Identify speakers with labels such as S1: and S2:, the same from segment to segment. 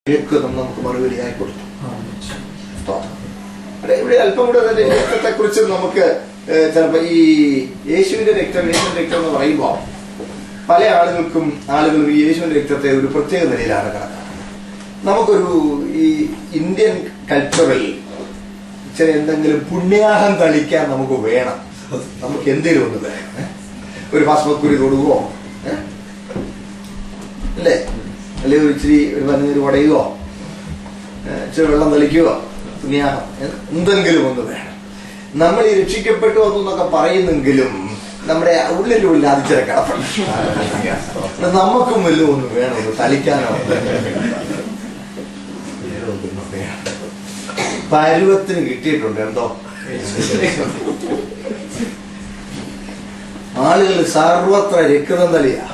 S1: നമുക്ക് മറുപടിയായി കൊടുത്തു. ഇവിടെ അല്പം കൂടെ രക്തത്തെ കുറിച്ച് നമുക്ക് ചിലപ്പോ ഈ യേശുവിന്റെ രക്തം എന്ന് പറയുമ്പോൾ പല ആളുകളും ഈ യേശുവിന്റെ രക്തത്തെ ഒരു പ്രത്യേക നിലയിലാണ് കണക്കാക്കുന്നത്. നമുക്കൊരു ഈ ഇന്ത്യൻ കൾച്ചറിൽ ചില എന്തെങ്കിലും പുണ്യാഹം തളിക്കാൻ നമുക്ക് വേണം. നമുക്ക് എന്തെങ്കിലും ഒന്ന് വേണം. ഒരു ഭസ്മക്കുരി തൊടുവോ അല്ലേ, അല്ലെങ്കിൽ ഇച്ചിരി ഒരു പനിനീര് കുടയുകയോ ഇച്ചിരി വെള്ളം തളിക്കുകയോ പുണ്യാഹം എന്തെങ്കിലും ഒന്ന് വേണം. നമ്മൾ ഈ രക്ഷിക്കപ്പെട്ടു എന്നൊക്കെ പറയുന്നെങ്കിലും നമ്മുടെ ഉള്ളിൽ അത് ചില കിടപ്പുണ്ട്. നമുക്കും വല്ലതും ഒന്ന് വേണം, ഒന്ന് തളിക്കാനോ പരുവത്തിന് കിട്ടിയിട്ടുണ്ട്. എന്തോ ആളുകൾ സർവത്ര രക്തം തളിയാ.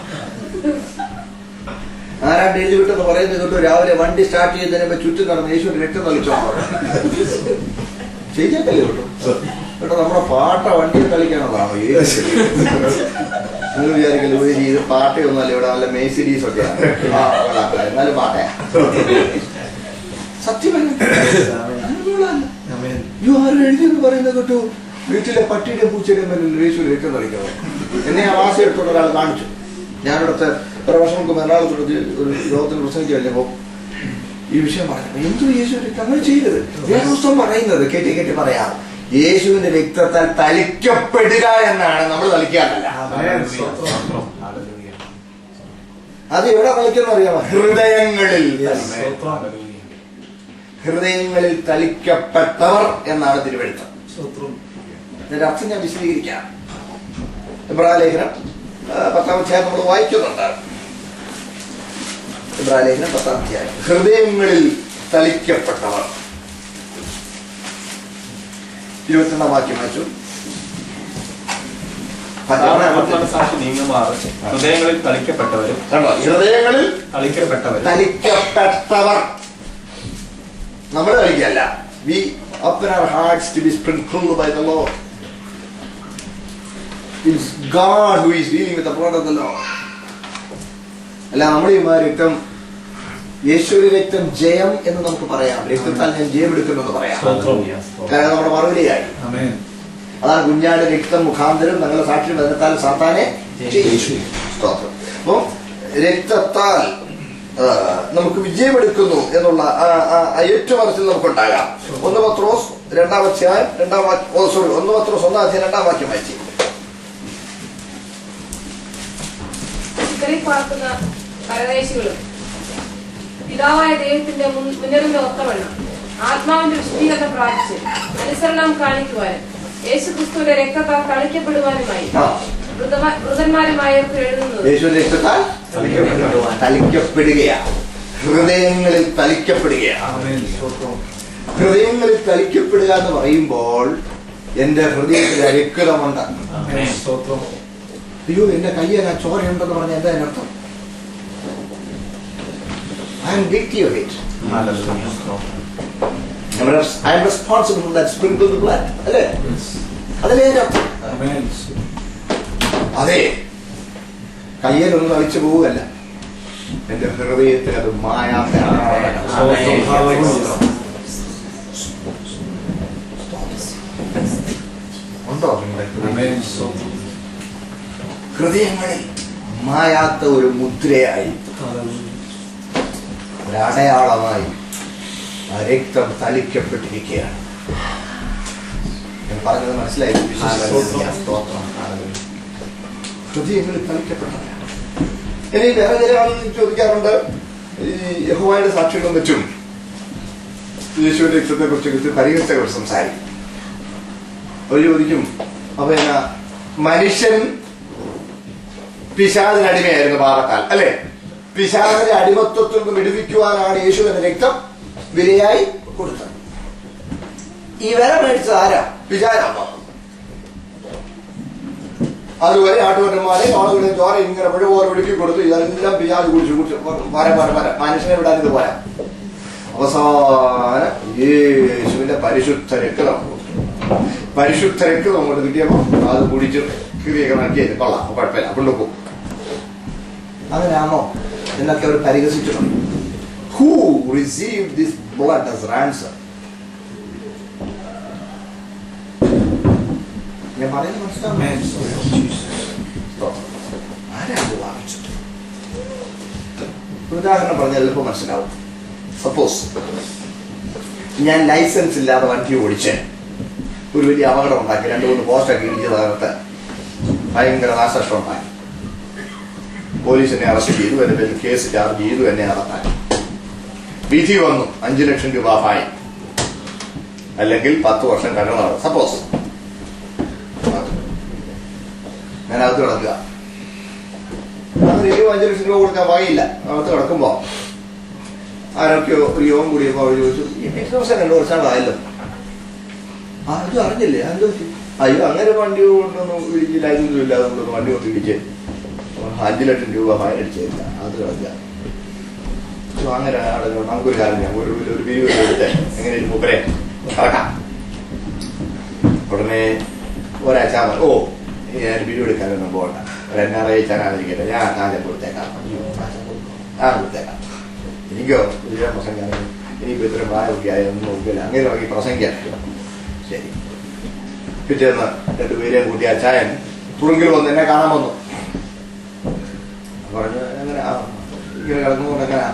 S1: ആരാണ്ട് എഴുതി വിട്ടെന്ന് പറയുന്നത് കേട്ടോ, രാവിലെ വണ്ടി സ്റ്റാർട്ട് ചെയ്തതിനെ ചുറ്റും നടന്ന് യേശുവിന്റെ രക്തം തളിച്ചോ ചെയ്തേക്കല്ലേ കേട്ടോ. കേട്ടോ നമ്മുടെ പാട്ട വണ്ടിയെ കളിക്കാനുള്ളതാണോ നിങ്ങൾ വിചാരിക്കല്ലോ ഇത് പാട്ടയൊന്നുമല്ല, ഇവിടെ നല്ല മേസിഡീസ് ഒക്കെയാണ്. എന്നാലും പാട്ടയാ സത്യമല്ല. ആരും എഴുതിയെന്ന് പറയുന്നത് കേട്ടോ, വീട്ടിലെ പട്ടിയുടെ പൂച്ചയുടെ മേലിൽ യേശു രക്തം തളിക്കണം. എന്നെ ആ വാസ എടുത്തോണ്ട് ഒരാൾ കാണിച്ചു. ഞാനിവിടുത്തെ കുറെ വർഷങ്ങൾക്ക് എറണാകുളത്തോട് ഒരു യോഗത്തിന് പ്രസംഗിച്ചല്ലോ ഈ വിഷയം പറഞ്ഞു. എന്തു യേശു രക്തം അങ്ങനെ ചെയ്തത്? വേദപുസ്തകം പറയുന്നത് കേട്ടി പറയാം, യേശുവിന്റെ രക്തത്താൽ തളിക്കപ്പെടുക എന്നാണ്. നമ്മൾ തളിക്കാനല്ല. അത് എവിടെ തളിക്കുന്ന അറിയാമോ? ഹൃദയങ്ങളിൽ തളിക്കപ്പെട്ടവർ എന്നാണ് തിരുവെഴുത്ത്. ഇതിന്റെ അർത്ഥം ഞാൻ വിശദീകരിക്കാം. ഇബ്രാലേഖനം 10-ാം അധ്യായം നമ്മൾ വായിക്കുന്നുണ്ട്. ഇബ്രാലേഖനം 10-ാം അധ്യായം ഹൃദയങ്ങളിൽ തളിക്കപ്പെട്ടവർ 22-ാം വാക്യം വായിച്ചു.
S2: ഹൃദയങ്ങളിൽ തളിക്കപ്പെട്ടവരും
S1: ഹൃദയങ്ങളിൽ തളിക്കപ്പെട്ടവർ നമ്മൾ തളിക്കല്ല. We open our hearts to be sprinkled by the Lord. It's God who is dealing with the blood of the Lord. അല്ല, നമ്മുടെ ഈ രക്തം യേശുവിന്റെ രക്തം ജയം എന്ന് നമുക്ക് പറയാം. രക്തത്താൽ ഞാൻ ജയം എടുക്കുമെന്ന് പറയാം. കാരണം നമ്മുടെ മറുപടിയായി. അതാണ് കുഞ്ഞാട് രക്തം മുഖാന്തരം ഞങ്ങളുടെ സാക്ഷ്യം വചനത്താൽ സാത്താനെ ജയിച്ചു. അപ്പോ രക്തത്താൽ നമുക്ക് വിജയമെടുക്കുന്നു എന്നുള്ള ഏറ്റുമറിച്ചിൽ നമുക്കുണ്ടാകാം. 1 പത്രോസ് 2-ാം അധ്യായം 1 പത്രോസ് 1-ാം അധ്യായം 2-ാം വാക്യം വായിച്ചു.
S3: പരദേശികളും പിതാവായ ദൈവത്തിന്റെ മുന്നറിന്റെ ഒത്തവണ്ണം ആത്മാവിന്റെ വിശുദ്ധീകരണം പ്രാപിച്ച് അനുസരണം കാണിക്കുവാനും യേശു ക്രിസ്തുവിന്റെ രക്തത്താൽ തളിക്കപ്പെടുവാനുമായി വൃതന്മാരുമായവർക്ക് എഴുതുന്നത്
S1: തളിക്കപ്പെടുകയാണ്. ഹൃദയങ്ങളിൽ തളിക്കപ്പെടുകയാണ്. ഹൃദയങ്ങളിൽ തളിക്കപ്പെടുക എന്ന് പറയുമ്പോൾ എന്റെ ഹൃദയത്തിൽ രക്തമുണ്ട്. അയ്യോ, എന്റെ കയ്യിൽ ചോരയുണ്ടെന്ന് പറഞ്ഞ എന്താ അതിനർത്ഥം? I am guilty of it. I am responsible for that sprinkled blood. അല്ലേ? അതല്ലേ എന്റെ അർത്ഥം? അതെ, കയ്യിലൊന്നും തളിച്ചു പോവുകയല്ല, എന്റെ ഹൃദയത്തിൽ അത് മായാത്ത ഉണ്ടോ? ഹൃദയങ്ങളിൽ മായാത്ത ഒരു മുദ്രയായി, ഒരടയാളമായി ആ രക്തം തളിക്കപ്പെട്ടിരിക്കുകയാണ്. ഞാൻ പറഞ്ഞത് മനസ്സിലായി? ഹൃദയങ്ങളിൽ തളിക്കപ്പെട്ടവരാണ്. ഇനി വേറെ ചില ആളുകൾ ചോദിക്കാറുണ്ട്, ഈ യഹോവയുടെ സാക്ഷികളും വെച്ചും യേശുവിന്റെ രക്തത്തെ കുറിച്ച് പരിഹരിച്ചവർ സംസാരിക്കും. അവർ ചോദിക്കും, അപ്പൊ എന്നാ മനുഷ്യൻ പിശാചിനടിമയായിരുന്നു പാപത്താൽ, അല്ലെ? പിശാചിന്റെ അടിമത്വത്തിൽ നിന്ന് വിടുവിക്കുവാനാണ് യേശുവിന്റെ രക്തം വിലയായി കൊടുത്തത്. ഈ വില മേടിച്ചത് ആരാ? പിശാചാണോ? അതുവരെ ആട്ടുകൊറ്റന്മാരെ ആളുകളെ ചോര ഇങ്ങനെ പുഴപോലെ ഒഴുക്കി കൊടുത്തു. ഇതെല്ലാം പിശാച് കുടിച്ചു വര മനുഷ്യനെ വിടാൻ ഇത് പോരാ. അവസാനം യേശുവിന്റെ പരിശുദ്ധ രക്തം അങ്ങോട്ട് കിട്ടിയപ്പോ അത് കുടിച്ച് കിറിയൊക്കെ നടക്കിയത് കൊള്ളാം, കുഴപ്പമില്ല, കൊണ്ടുപോകും. അങ്ങനെയാണോ എന്നൊക്കെ അവർ പരിഹസിച്ചിട്ടുണ്ട്. who received this blood as ransom. ഞാൻ പറയുന്നത് മനസ്സിലാവുന്നു. ആരാണ് വാങ്ങിച്ചത്? ഉദാഹരണം പറഞ്ഞാൽ എളുപ്പം മനസ്സിലാവും. സപ്പോസ് ഞാൻ ലൈസൻസ് ഇല്ലാതെ വണ്ടി ഓടിച്ച് ഒരു വലിയ അപകടം ഉണ്ടാക്കി, 2-3 പോസ്റ്റൊക്കെ ഇടിച്ച് തകർത്ത് ഭയങ്കര നാശനഷ്ടം ഉണ്ടാക്കി. പോലീസ് എന്നെ അറസ്റ്റ് ചെയ്തു, എന്റെ പേരിൽ കേസ് ചാർജ് ചെയ്തു, എന്നെ അറസ്റ്റാക്കി. വിധി വന്നു 5 ലക്ഷം രൂപ ഫൈൻ, അല്ലെങ്കിൽ 10 വർഷം കഠിനമാണ്. സപ്പോസ് ഞാൻ അകത്ത് കിടക്കുക, അങ്ങനെ 5 ലക്ഷം രൂപ കൊടുക്കാൻ വകയില്ല. അകത്ത് കിടക്കുമ്പോ ആരൊക്കെയോ ഒരു യോഗം കൂടിയപ്പോ അവർ ചോദിച്ചു, ഈ ദിവസം 2 വർഷങ്ങളായല്ലോ, അത് അറിഞ്ഞില്ലേ? അത് അയ്യോ അങ്ങനെ വണ്ടി കൊണ്ടൊന്നും ഇടിച്ച് ലൈസൻസും ഇല്ലാതെ നമ്മളൊന്ന് വണ്ടി കൊണ്ട് ഇടിച്ച് 5 ലക്ഷം രൂപ ഫൈൻ അടിച്ചില്ല. അത് കിടക്കുക. അങ്ങനെ ആളുകൾ നമുക്കൊരു കാര്യം ചെയ്യാം, ഒരു പിരിവ് എടുത്ത് എങ്ങനെ മൂപ്പരെ കറക്കാം. ഉടനെ ഒരാഴ്ച ഞാൻ പിരിവ് എടുക്കാനൊന്നും പോകണ്ട, ഒരു NRI ചാനാതിരിക്കട്ടെ, ഞാൻ ആദ്യം കൊടുത്തേക്കാം, കൊടുത്തേക്കാം. എനിക്കോ വലിയ പ്രസംഗം, എനിക്കിപ്പോൾ ഇത്രയും പ്രായമൊക്കെ ആയൊന്നും നോക്കില്ല, അങ്ങനെ നോക്കി പ്രസംഗിക്കാൻ. ശരി. പിറ്റേന്ന് 2 പേരെയും കൂട്ടി അച്ചായൻ തുറുങ്കിൽ വന്ന് എന്നെ കാണാൻ വന്നു. പറഞ്ഞു എങ്ങനെ ഇങ്ങനെ കിടക്കുമ്പോൾ എങ്ങനെ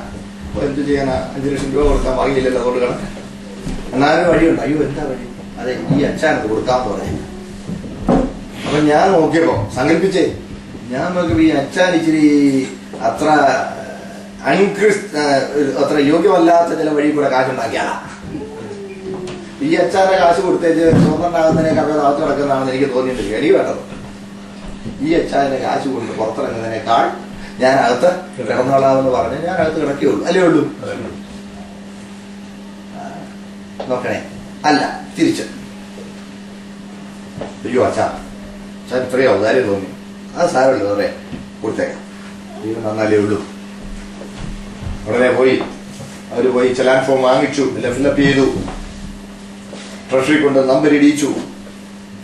S1: എന്ത് ചെയ്യാനാ, 5 ലക്ഷം രൂപ കൊടുക്കാൻ വകയില്ലല്ലോ, അതുകൊണ്ട് കിടക്കാൻ. എന്നാലും വഴിയുണ്ട്. അയ്യോ എന്താ വഴി? അതെ, ഈ അച്ഛനത് കൊടുക്കാന്ന് പറഞ്ഞു. അപ്പൊ ഞാൻ നോക്കിയപ്പോ സങ്കല്പിച്ചേ, ഞാൻ നോക്കിയപ്പോ ഈ അച്ഛൻ ഇച്ചിരി അത്ര അത്ര യോഗ്യമല്ലാത്ത ചില വഴി കൂടെ കാശുണ്ടാക്കിയാലാ. ഈ അച്ഛനെ കാശ് കൊടുത്തേച്ച് സ്വന്തണ്ടാകുന്നതിനേക്കാൾ അകത്ത് കിടക്കുന്നതാണെന്ന് എനിക്ക് തോന്നിയിട്ടില്ല. എനിക്ക് വേണ്ടത് ഈ അച്ഛനെ കാശ് കൊണ്ട് പുറത്തിറങ്ങുന്നതിനേക്കാൾ ഞാൻ അകത്ത് കിടന്നോളാമെന്ന് പറഞ്ഞ് ഞാൻ അകത്ത് കിടക്കുകയുള്ളൂ, അല്ലേ ഉള്ളൂ. നോക്കണേ, അല്ല തിരിച്ച്, അയ്യോ അച്ഛാ ഇത്രയും ഔദാര്യം തോന്നി, അത് സാരമല്ലോ, അതെ കൊടുത്തേക്കാം, ഇത് നന്നല്ലേ ഉള്ളൂ. ഉടനെ അവര് പോയി ചലാൻ ഫോം വാങ്ങിച്ചു, എല്ലാം ഫില്ലപ്പ് ചെയ്തു, ട്രഷറി കൊണ്ട് നമ്പർ ഇടിച്ചു,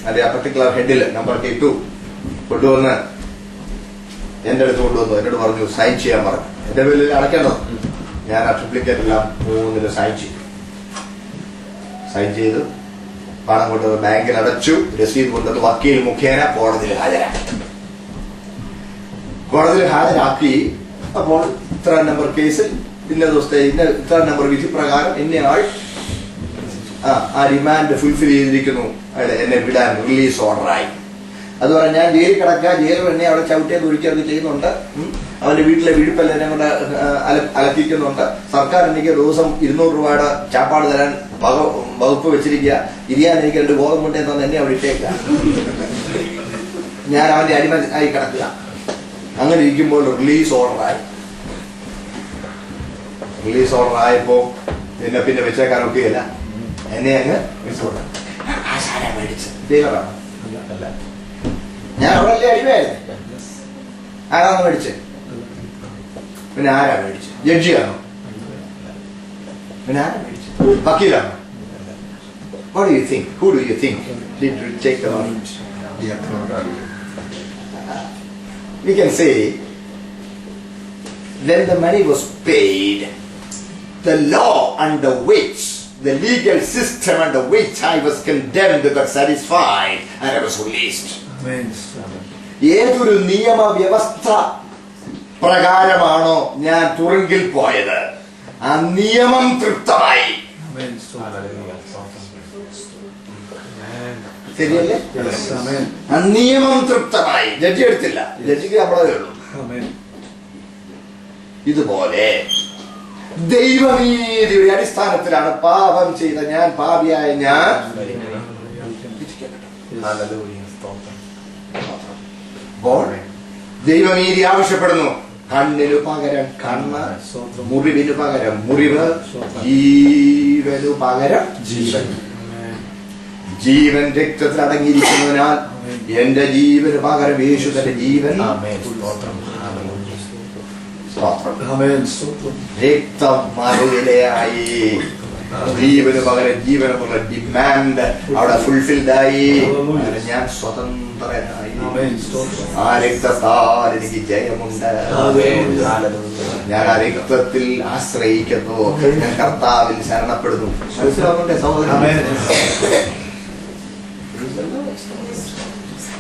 S1: അല്ലെ ആ പർട്ടിക്കുലർ ഹെഡിൽ നമ്പർ ഇട്ടു, കൊണ്ടുവന്ന് എന്റെ അടുത്ത് കൊണ്ടുവന്നു. എന്നോട് പറഞ്ഞു സൈൻ ചെയ്യാൻ പറഞ്ഞു. എന്റെ പേരിൽ അടയ്ക്കേണ്ടത്. ഞാൻ ആ ഡ്യൂപ്ലിക്കേറ്റ് എല്ലാം 3 സൈൻ ചെയ്തു പണം കൊണ്ടുവന്ന് ബാങ്കിൽ അടച്ചു. രസീത് കൊണ്ടുവന്ന് വക്കീൽ മുഖേന കോടതിയിൽ ഹാജരാക്കി. അപ്പോൾ ഇത്ര നമ്പർ കേസിൽ ഇന്ന ദിവസത്തെ ഇത്ര നമ്പർ വിധി പ്രകാരം ഇന്നയാൾ ആ ഡിമാൻഡ് ഫുൾഫിൽ ചെയ്തിരിക്കുന്നു, എന്നെ വിടാൻ റിലീസ് ഓർഡറായി. അതുപോലെ ഞാൻ ജയിലിൽ കിടക്കുക, ജയിലിൽ എന്നെ അവിടെ ചവിട്ടിയെ കുഴിക്കുകയൊക്കെ ചെയ്യുന്നുണ്ട്, അവന്റെ വീട്ടിലെ വിഴുപ്പെല്ലാം എന്നെ കൊണ്ട് അലക്കിക്കുന്നുണ്ട്. സർക്കാർ എനിക്ക് ദിവസം 200 രൂപയുടെ ചാപ്പാട് തരാൻ വകുപ്പ് വെച്ചിരിക്കുക. ഇരിയാൻ എനിക്ക് 2 ഗോതമ്പുണ്ടേ തന്നെ എന്നെ അവിടെ ഇട്ടേക്കുക. ഞാൻ അവന്റെ അടിമ ആയി കിടക്കുക. അങ്ങനെ ഇരിക്കുമ്പോൾ റിലീസ് ഓർഡറായി. റിലീസ് ഓർഡറായപ്പോ പിന്നെ വെച്ചേക്കാനൊക്കെയല്ല, എന്നെ അങ്ങ് മേടിച്ച് ഡീലറാണ്. ഞാൻ അവിടെ അല്ലേ അടിമയായിരുന്നു. ആരാണ് മേടിച്ചത്? പിന്നെ ആരാ മേടിച്ചത്? ജഡ്ജിയാണോ? പിന്നെ ആരാ മേടിച്ചത്? വക്കീലാണോ? What do you think? Who do you think did take the money? We can say when the money was paid, the law under which, the legal system under which I was condemned got satisfied and I was released. ഏതൊരു നിയമവ്യവസ്ഥ പ്രകാരമാണോ ഞാൻ തുറുങ്കിൽ പോയത്, ആ നിയമം തൃപ്തമായി. ശരിയല്ലേ? ആ നിയമം തൃപ്തമായി. Judge എടുത്തില്ല, ജഡ്ജിക്ക് നമ്മളതേ ഉള്ളൂ. ഇതുപോലെ ദൈവനീതിയുടെ അടിസ്ഥാനത്തിലാണ് പാപം ചെയ്ത ഞാൻ, പാപിയായ ഞാൻ ദൈവനീതി ആവശ്യപ്പെടുന്നു. കണ്ണിനു പകരം കണ്ണ്, മുറിവിനു പകരം മുറിവ്, ജീവനു പകരം ജീവൻ. ജീവൻ രക്തത്തിൽ അടങ്ങിയിരിക്കുന്നതിനാൽ എന്റെ ജീവന് പകരം യേശു തന്റെ ജീവൻ രക്തം മറുവിലയായി. ജീവന് പകരം ജീവനുള്ള ഡിമാൻഡ് അവിടെ ഫുൾഫിൽഡ് ആയി. ഞാൻ സ്വതന്ത്രനായി. ആ രക്തത്താൽ എനിക്ക് ജയമുണ്ട്. ഞാൻ ആ രക്തത്തിൽ ആശ്രയിക്കുന്നു. ഞാൻ കർത്താവിൽ ശരണപ്പെടുന്നു. മനസ്സിലാവുന്നുണ്ടേ സഹോദരൻ?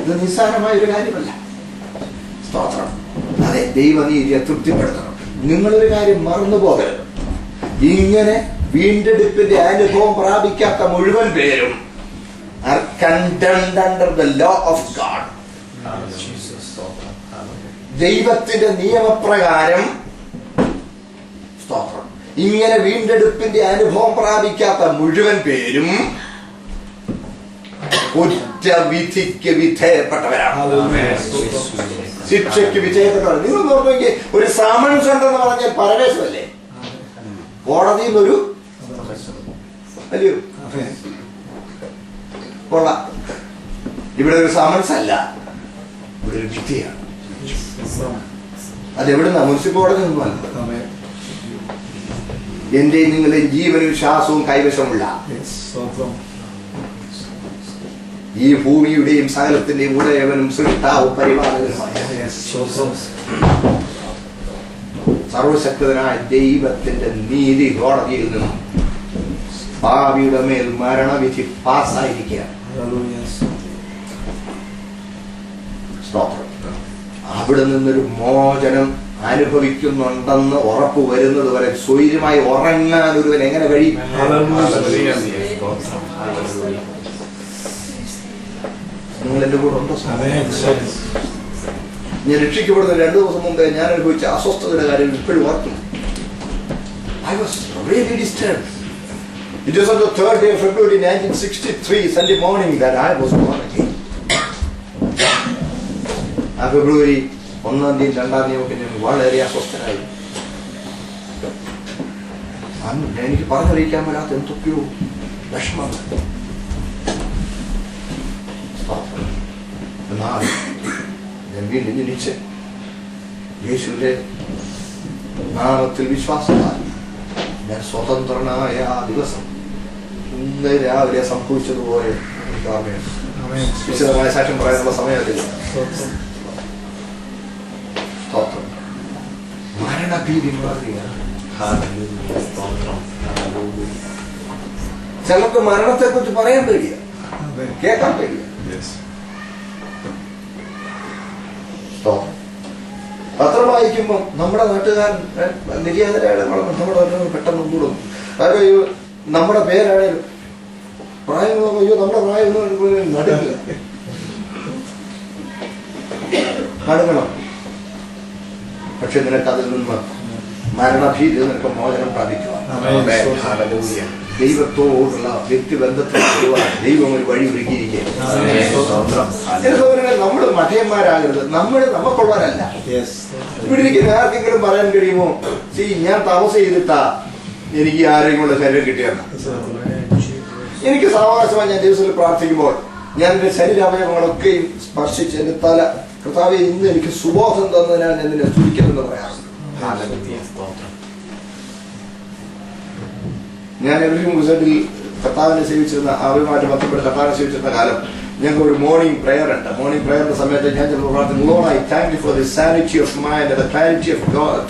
S1: ഇത് നിസ്സാരമായ ഒരു കാര്യമല്ല. സ്തോത്രം. അതെ, ദൈവനീതിയെ തൃപ്തിപ്പെടുത്തണം. നിങ്ങളൊരു കാര്യം മറന്നു പോകരുത്. ഇങ്ങനെ വീണ്ടെടുപ്പിന്റെ അനുഭവം പ്രാപിക്കാത്ത മുഴുവൻ പേരും are condemned under the law of God. ദൈവത്തിന്റെ നിയമപ്രകാരം സ്തോത്രം ഇങ്ങനെ വീണ്ടെടുപ്പിന്റെ അനുഭവം പ്രാപിക്കാത്ത മുഴുവൻ പേരും കുറ്റവിധിക്ക് വിധേയപ്പെട്ടവരാണ്. ശിക്ഷയ്ക്ക് വിധേയപ്പെട്ടവർ. നിങ്ങൾ നോക്കുമെങ്കിൽ ഒരു സമൻസ് ഉണ്ടെന്ന് പറഞ്ഞാൽ പരവേശമല്ലേ? കോടതിയിൽ നിന്നൊരു അല്ലയോ കൊള്ളാം. ഇവിടെ ഒരു സമൻസ് അല്ല, ഇവിടെ ഒരു വിധിയാണ്. അതെവിടുന്ന? മുനിസിപ്പൽ കോടതി ഒന്നുമല്ല. എന്റെയും നിങ്ങളുടെയും ജീവനും ശ്വാസവും കൈവശമുള്ള ഈ ഭൂമിയുടെയും സകലത്തിന്റെയും ഉടയവനും സൃഷ്ടാവും പരിപാലകനുമായ സർവശക്തനായ ദൈവത്തിന്റെ നീതി കോടതിയിൽ നിന്നും പാപിയുടെ മേൽ മരണവിധി പാസ്സായിരിക്കുകയാണ്. അവിടെ നിന്നൊരു മോചനം അനുഭവിക്കുന്നുണ്ടെന്ന് ഉറപ്പ് വരുന്നത് വരെ സ്വൈര്യമായി ഉറങ്ങാൻ ഒരുവൻ എങ്ങനെ കഴിയും? നിങ്ങൾ എന്റെ കൂടെ ഉണ്ടോ? ഞാൻ രക്ഷിക്കപ്പെടുന്ന 2 ദിവസം മുമ്പേ ഞാൻ അനുഭവിച്ച അസ്വസ്ഥതയുടെ കാര്യം ഇപ്പോഴും ഓർക്കുന്നു. I was really disturbed. It was on the 3rd day of February 1963, Sunday morning, that I was born again. ആ ഫെബ്രുവരി 1-ാം തീയതി 2-ാം തീയതി ഒക്കെ ഞാൻ വളരെ അസ്വസ്ഥനായി. എനിക്ക് പറഞ്ഞറിയിക്കാൻ വരാത്ത എന്തൊക്കെയോ വിഷമങ്ങൾ. എന്നാൽ ഞാൻ വീണ്ടും ജനിച്ച് യേശുവിന്റെ നാമത്തിൽ വിശ്വാസത്താൽ ഞാൻ സ്വതന്ത്രനായ ആ ദിവസം ഇന്ന് രാവിലെ സംഭവിച്ചതുപോലെ എനിക്ക് ഓർമ്മയുണ്ട്. വിശദമായ സാക്ഷ്യം പറയാനുള്ള സമയത്തില്ല. മരണഭീതി മാറിയ ചിലർക്ക് മരണത്തെ കുറിച്ച് പറയാൻ പേടിയ, കേൾക്കാൻ പേടിയ. പത്രം വായിക്കുമ്പോൾ നമ്മുടെ നാട്ടുകാരൻ നിര്യാതരായാലും നമ്മുടെ പെട്ടെന്ന് കൂടും. അതായത് നമ്മുടെ പേരായാലും പ്രായം അയ്യോ നമ്മുടെ പ്രായം നടുക്കില്ല, നടുങ്ങണം. പക്ഷെ നിനക്ക് അതിൽ നിന്ന് മരണഭീതി നിനക്ക് മോചനം പ്രാപിക്കുക. ദൈവത്തോടുള്ള വ്യക്തിബന്ധത്തിൽ ദൈവം ഒരു വഴി ഒരുക്കിയിരിക്കുകയാണ്. നമ്മൾ മഠയന്മാരാകരുത്. നമുക്കുള്ളവരല്ല. ഇവിടെ ഇരിക്കുന്ന ആർക്കെങ്കിലും പറയാൻ കഴിയുമോ, ഞാൻ തപസ് ചെയ്തിട്ടാ എനിക്ക് ആരോഗ്യമുള്ള ശരീരം കിട്ടിയെന്ന്? എനിക്ക് സാവകാശമായി ഞാൻ ദിവസത്തിൽ പ്രാർത്ഥിക്കുമ്പോൾ ഞാൻ എന്റെ ശരീരാവയവങ്ങളൊക്കെയും സ്പർശിച്ച് എന്റെ തല കർത്താവേ ഇന്ന് എനിക്ക് സുബോധം തന്നതിനാൽ ഞാൻ നിന്നെ സ്തുതിക്കുമെന്ന് പറയാറുണ്ട്. ഞാൻ എവറി മുസഡിൽ കർത്താവിനെ സേവിച്ചിരുന്ന അവരുമായിട്ട് ബന്ധപ്പെട്ട് കർത്താവിനെ സേവിച്ചിരുന്ന കാലം ഞങ്ങൾക്ക് ഒരു മോർണിംഗ് പ്രയർ ഉണ്ട്. മോർണിംഗ് പ്രയറിന്റെ സമയത്ത് ഞാൻ ചിലപ്പോൾ പ്രാർത്ഥിക്കും, Lord, I thank you for the sanity of mind and the clarity of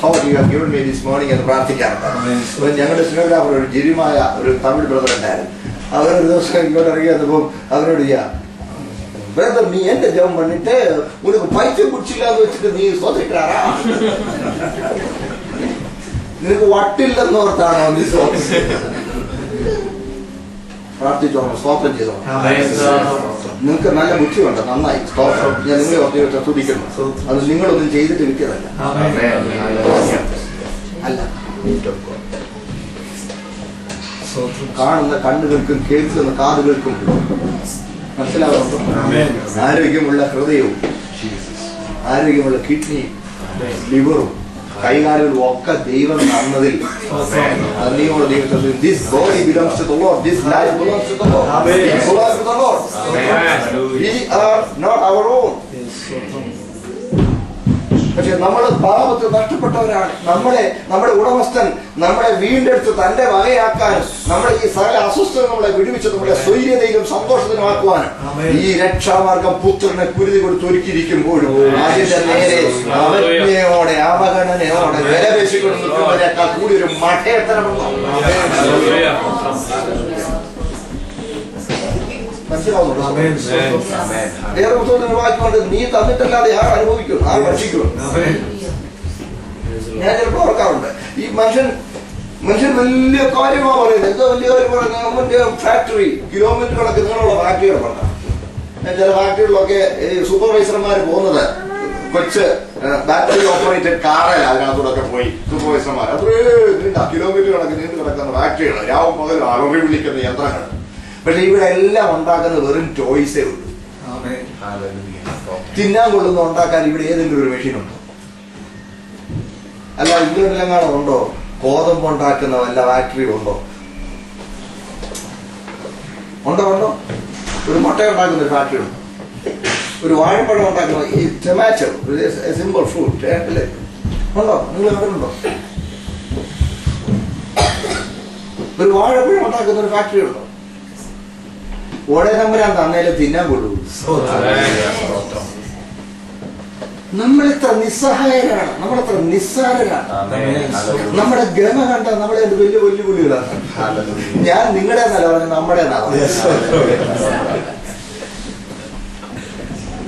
S1: thought you have given me this morning എന്ന് പ്രാർത്ഥിക്കാറുണ്ട്. അപ്പോൾ ഞങ്ങളുടെ സിനോഗ്രാഫർ ഒരു ജിരിമായ ഒരു തമിഴ് ബ്രദർ ഉണ്ടായിരുന്നു. അവരൊരു ദിവസം ഇങ്ങോട്ട് ഇറങ്ങി വന്നപ്പോൾ അവരോട് ബ്രദർ നീ എന്റെ ജപം പണിട്ട് ഉനക്ക് പൈസ കുടിച്ചില്ലാന്ന് വെച്ചിട്ട് നീ സ്വതന്ത്രാറാ, നിനക്ക് വട്ടില്ലെന്നോർത്താണോ നീ പ്രാർത്ഥിച്ചോണം, സ്തോത്രം ചെയ്തോ. നിങ്ങൾക്ക് നല്ല ബുദ്ധിയുണ്ട്, നന്നായി. സ്തോത്രം. ഞാൻ നിങ്ങളെ ഓർത്ത് സ്തുതിക്കുന്നു. അത് നിങ്ങളൊന്നും ചെയ്തിട്ട് കിട്ടിയതല്ല. അല്ല, കാണുന്ന കണ്ണുകൾക്കും കേൾക്കുന്ന കാതുകൾക്കും മനസ്സിലാവുന്നുണ്ടോ? ആരോഗ്യമുള്ള ഹൃദയവും ആരോഗ്യമുള്ള കിഡ്നിയും ലിവറും കൈകാലുകളും ഒക്കെ ദൈവം തന്നതിൽ നന്ദിയോടെ ദൈവത്തിൽ this body belongs to the Lord, this life belongs to the Lord, it belongs to the Lord. We are not our own. പക്ഷെ നമ്മൾ പാപത്തിൽ നഷ്ടപ്പെട്ടവരാണ്. നമ്മുടെ ഉടമസ്ഥൻ നമ്മളെ വീണ്ടെടുത്ത് തന്റെ വകയാക്കാനും നമ്മുടെ ഈ സകല അസ്വസ്ഥത നമ്മളെ വിടുവിച്ച് നമ്മളെ സ്വൈര്യതയിലും സന്തോഷത്തിനുമാക്കുവാനും ഈ രക്ഷാമാർഗം പുത്രനെ കുരുതി കൊടുത്ത് ഒരുക്കിയിരിക്കുമ്പോഴും അതിന്റെ നേരെ അവജ്ഞയോടെ അവഗണനയോടെ വിലപേശിക്കൊണ്ട് നിൽക്കുന്നതിനേക്കാൾ കൂടി ഒരു മഠയത്തരമുണ്ടോ? മനസ്സിലാവുന്നുണ്ടോ? വേറെ പുസ്തകത്തിന് വായിക്കൊണ്ട് നീ തന്നിട്ടല്ലാതെ ആർ അനുഭവിക്കും, ആർ ഭക്ഷിക്കും. ഞാൻ ചിലപ്പോൾ ഓർക്കാറുണ്ട്, ഈ മനുഷ്യൻ വലിയ കാര്യമാണ് പറയുന്നത്. എന്തോ വലിയ കാര്യം പറയുന്നത്, ഗവൺമെന്റ് ഫാക്ടറി കിലോമീറ്റർ കണക്ക് നീളമുള്ള ഫാക്ടറികൾ പറഞ്ഞ ചില ഫാക്ടറികളിലൊക്കെ സൂപ്പർവൈസർമാർ പോകുന്നത് കൊച്ച് ബാറ്ററി ഓപ്പറേറ്റഡ് കാറല്ല, അതിനകത്തൂടെ പോയി സൂപ്പർവൈസർമാർ അത്രയും കിലോമീറ്റർ കണക്ക് നീണ്ടു കിടക്കുന്ന ഫാക്ടറികൾ, രാവും പകലും അലറി വിളിക്കുന്ന യന്ത്രങ്ങൾ. പക്ഷെ ഇവിടെ എല്ലാം ഉണ്ടാക്കുന്നത് വെറും ടോയ്സേ ഉള്ളൂ. തിന്നാൻ കൊള്ളുന്ന ഉണ്ടാക്കാൻ ഇവിടെ ഏതെങ്കിലും ഒരു മെഷീൻ ഉണ്ടോ? അല്ല ഇംഗ്ലണ്ടിലെങ്ങാണോ ഉണ്ടോ ഗോതമ്പ് ഉണ്ടാക്കുന്ന വല്ല ഫാക്ടറി ഉണ്ടോ? ഉണ്ടോ? ഒരു മുട്ട ഉണ്ടാക്കുന്ന ഒരു ഫാക്ടറി ഉണ്ടോ? ഒരു വാഴപ്പഴം ഉണ്ടാക്കുന്ന ഈ ടൊമാറ്റോ സിമ്പിൾ ഫ്രൂട്ട് അല്ലേ ഉണ്ടോ? നിങ്ങൾ കണ്ടിട്ടുണ്ടോ? ഒരു വാഴപ്പഴം ഉണ്ടാക്കുന്ന ഒരു ഫാക്ടറി ഉണ്ടോ? ഓടേതമ്പരാൻ തന്നേലും തിന്നാൻ കൊള്ളൂ. നമ്മളിത്ര നിസ്സഹായരാണ്, നമ്മളെത്ര നിസ്സാരരാണ്. നമ്മുടെ ഗമ കണ്ട നമ്മളെ വലിയ വെല്ലുവിളികളാണ്. ഞാൻ നിങ്ങളുടെ എന്നല്ല പറഞ്ഞ നമ്മുടെ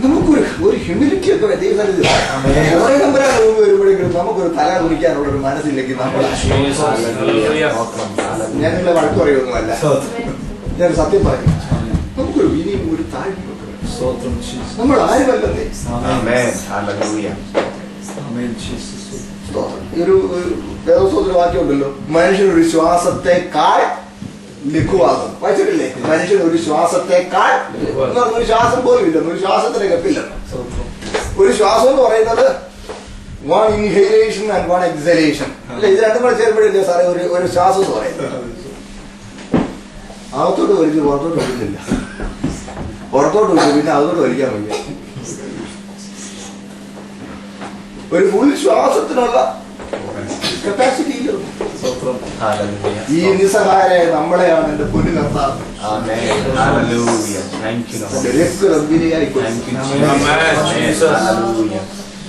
S1: നമുക്കൊരു ഹ്യൂമിലിറ്റി ഒക്കെ ഓടേതമ്പരാൻ വരുമ്പോഴെങ്കിലും നമുക്കൊരു തല കുറിക്കാനുള്ള ഒരു മനസ്സില്ലെങ്കിൽ നമ്മൾ ഞാൻ നിങ്ങളെ വഴക്ക് പറയുമൊന്നുമല്ല, ഞാൻ സത്യം പറയും. നമുക്കൊരു വിനിയും ഒരു താഴ്മയൊക്കെ നമ്മൾ ആരുമല്ലേ. ഒരു ദേവസ്വത്തിന് വാക്യമുണ്ടല്ലോ, മനുഷ്യനൊരു ശ്വാസത്തെക്കാൾ ലഘുവാകും. വായിച്ചിട്ടില്ലേ? മനുഷ്യനൊരു ശ്വാസത്തെക്കാൾ, ഒരു ശ്വാസം പോലും ഇല്ലെന്ന്, ഒരു ശ്വാസത്തിന് കപ്പില്ല. ഒരു ശ്വാസം എന്ന് പറയുന്നത് one inhalation and one exhalation അല്ലെ? ഇത് രണ്ടും കൂടെ ചേരുമ്പോഴില്ലേ സാറേ ഒരു ശ്വാസം എന്ന് പറയുന്നത്. അകത്തോട്ട് വലിച്ചു പുറത്തോട്ട് വലിക്കുന്നില്ല, പുറത്തോട്ട് വലിച്ചു പിന്നെ അകത്തോട്ട് വലിക്കാൻ വയ്യ. ഒരു ഫുൾ ശ്വാസത്തിനുള്ള കപ്പാസിറ്റി ഇല്ല. ഈ നിസ്സഹായരായ നമ്മളെയാണ് എന്റെ പൊന്നു കർത്താവ്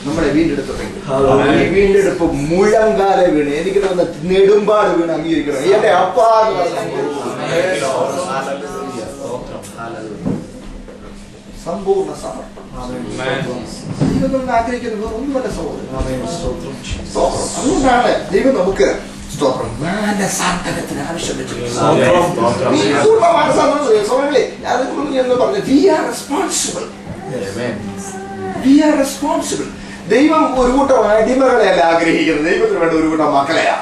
S1: നമ്മളെ വീണ്ടെടുത്തിട്ടുണ്ടെങ്കിൽ ഈ വീണ്ടെടുപ്പ് മുഴങ്കാല വീണ് എനിക്ക് തോന്നുന്ന നെടുമ്പാട് വീണ് അംഗീകരിക്കണം. എന്റെ അപ്പാ സമ്പൂർണ്ണ സമർപ്പണം ആഗ്രഹിക്കുന്നത് ഒന്നുമല്ല സഹോദരൻ. അതുകൊണ്ടാണ് ദൈവം നമുക്ക് സ്തോത്രം മാനസാന്തരത്തിന് ആവശ്യം റെസ്പോൺസിബിൾ. ദൈവം ഒരു കൂട്ടം അടിമകളെയല്ല ആഗ്രഹിക്കുന്നത്, ദൈവത്തിന് വേണ്ട ഒരു കൂട്ടം മക്കളെയാ.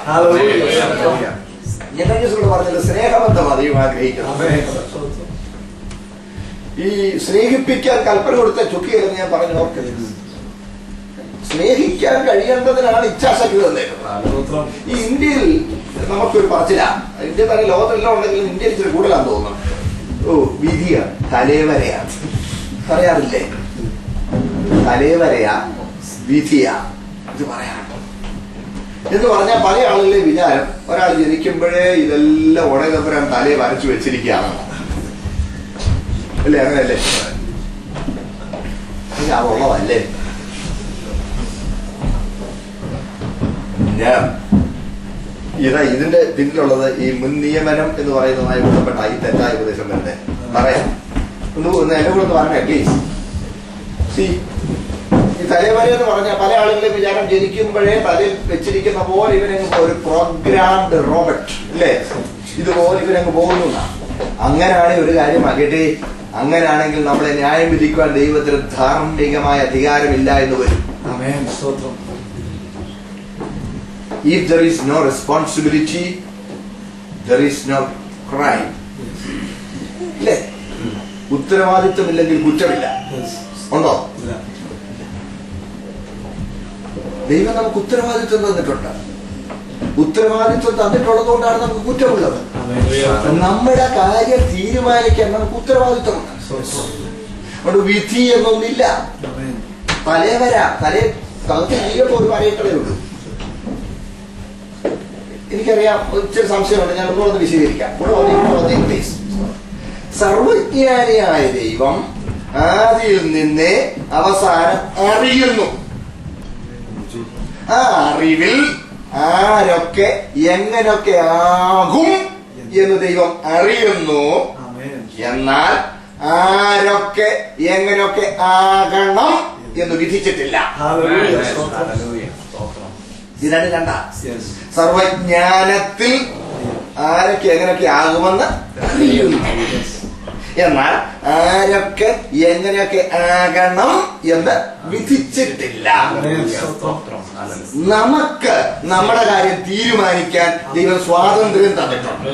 S1: ഞാൻ പറഞ്ഞത് സ്നേഹബന്ധമാണ് ദൈവം ആഗ്രഹിക്കുന്നത്. ഈ സ്നേഹിപ്പിക്കാൻ കൽപ്പന കൊടുത്ത ചുക്കിയല്ലെന്ന് ഞാൻ പറഞ്ഞു ഓർക്കരുത്. സ്നേഹിക്കാൻ കഴിയേണ്ടതിനാണ് ഇച്ഛാശക്തി തന്നേക്കുന്നത്. ഈ ഇന്ത്യയിൽ നമുക്കൊരു പറച്ചില, ഇന്ത്യ തന്നെ ലോകത്തെല്ലാം ഉണ്ടെങ്കിലും ഇന്ത്യയിൽ ഇച്ചിരി കൂടുതലാന്ന് തോന്നുന്നു. ഓ വിധിയാണ്, തലേവരയാ പറയാറില്ലേ? തലേവരയാ വിധിയാ ഇത് പറയാറുണ്ട് എന്ന് പറഞ്ഞാൽ പല ആളുകളുടെ വിചാരം ഒരാൾ ജനിക്കുമ്പോഴേ ഇതെല്ലാം ഉടകപ്പുരം തലയെ വരച്ചു വെച്ചിരിക്കുകയാണ് അല്ലേ? അങ്ങനെയല്ലേ? അതുള്ളതല്ലേ? ഞാൻ ഇതിന്റെ പിന്നിലുള്ളത് ഈ മുൻ നിയമനം എന്ന് പറയുന്നതുമായി ബന്ധപ്പെട്ട ഈ തെറ്റായ ഉപദേശം വരുന്നത് പറയാം. എന്നെ കൂടെ ഒന്ന് പറഞ്ഞേ പ്ലീസ്. സി ഈ തലവര എന്ന് പറഞ്ഞാൽ പല ആളുകളും വിചാരം ജനിക്കുമ്പോഴേ തലയിൽ വെച്ചിരിക്കുന്ന പോലെ ഇവനങ്ങ് ഒരു പ്രോഗ്രാംഡ് റോബോട്ട് അല്ലേ, ഇതുപോലെ ഇവനങ്ങ് പോകുന്നു. അങ്ങനെയാണ് ഒരു കാര്യം ആകട്ടെ. അങ്ങനെയാണെങ്കിൽ നമ്മളെ ന്യായം വിധിക്കുവാൻ ദൈവത്തിന് ധാർമ്മികമായ അധികാരമില്ല എന്ന് വരും. If there is no responsibility, there is no crime. അല്ലേ? ഉത്തരവാദിത്വമില്ലെങ്കിൽ കുറ്റമില്ല. ഉണ്ടോ? ദൈവം നമുക്ക് ഉത്തരവാദിത്വം തന്നിട്ടുണ്ട്. ഉത്തരവാദിത്വം തന്നിട്ടുള്ളത് കൊണ്ടാണ് നമുക്ക് കുറ്റമുള്ളത്. നമ്മുടെ കാര്യം തീരുമാനിക്കാൻ നമുക്ക് ഉത്തരവാദിത്വമുണ്ട്. അതുകൊണ്ട് വിധി എന്നൊന്നില്ല. തലേ തകർത്ത് ജീവിതത്തിൽ ഒരു പറയട്ടേ ഉള്ളൂ. എനിക്കറിയാം ഇച്ചിരി സംശയമുണ്ട്, ഞാൻ ഒന്നുകൂടെ വിശദീകരിക്കാം. പ്ലീസ്. സർവജ്ഞാനിയായ ദൈവം ആദിയിൽ നിന്നേ അവസാനം അറിയുന്നു. ആ അറിവിൽ ആരൊക്കെ എങ്ങനൊക്കെ ആകും എന്ന് ദൈവം അറിയുന്നു. എന്നാൽ ആരൊക്കെ എങ്ങനൊക്കെ ആകണം എന്ന് വിധിച്ചിട്ടില്ല. ഇതിനാണ് രണ്ടാം. സർവജ്ഞാനത്തിൽ ആരൊക്കെ എങ്ങനെയൊക്കെ ആകുമെന്ന് അറിയുന്നു. എന്നാൽ ആരൊക്കെ എങ്ങനെയൊക്കെ ആകണം എന്ന് വിധിച്ചിട്ടില്ല. നമുക്ക് നമ്മുടെ കാര്യം തീരുമാനിക്കാൻ ദൈവം സ്വാതന്ത്ര്യം തന്നിട്ടുണ്ട്.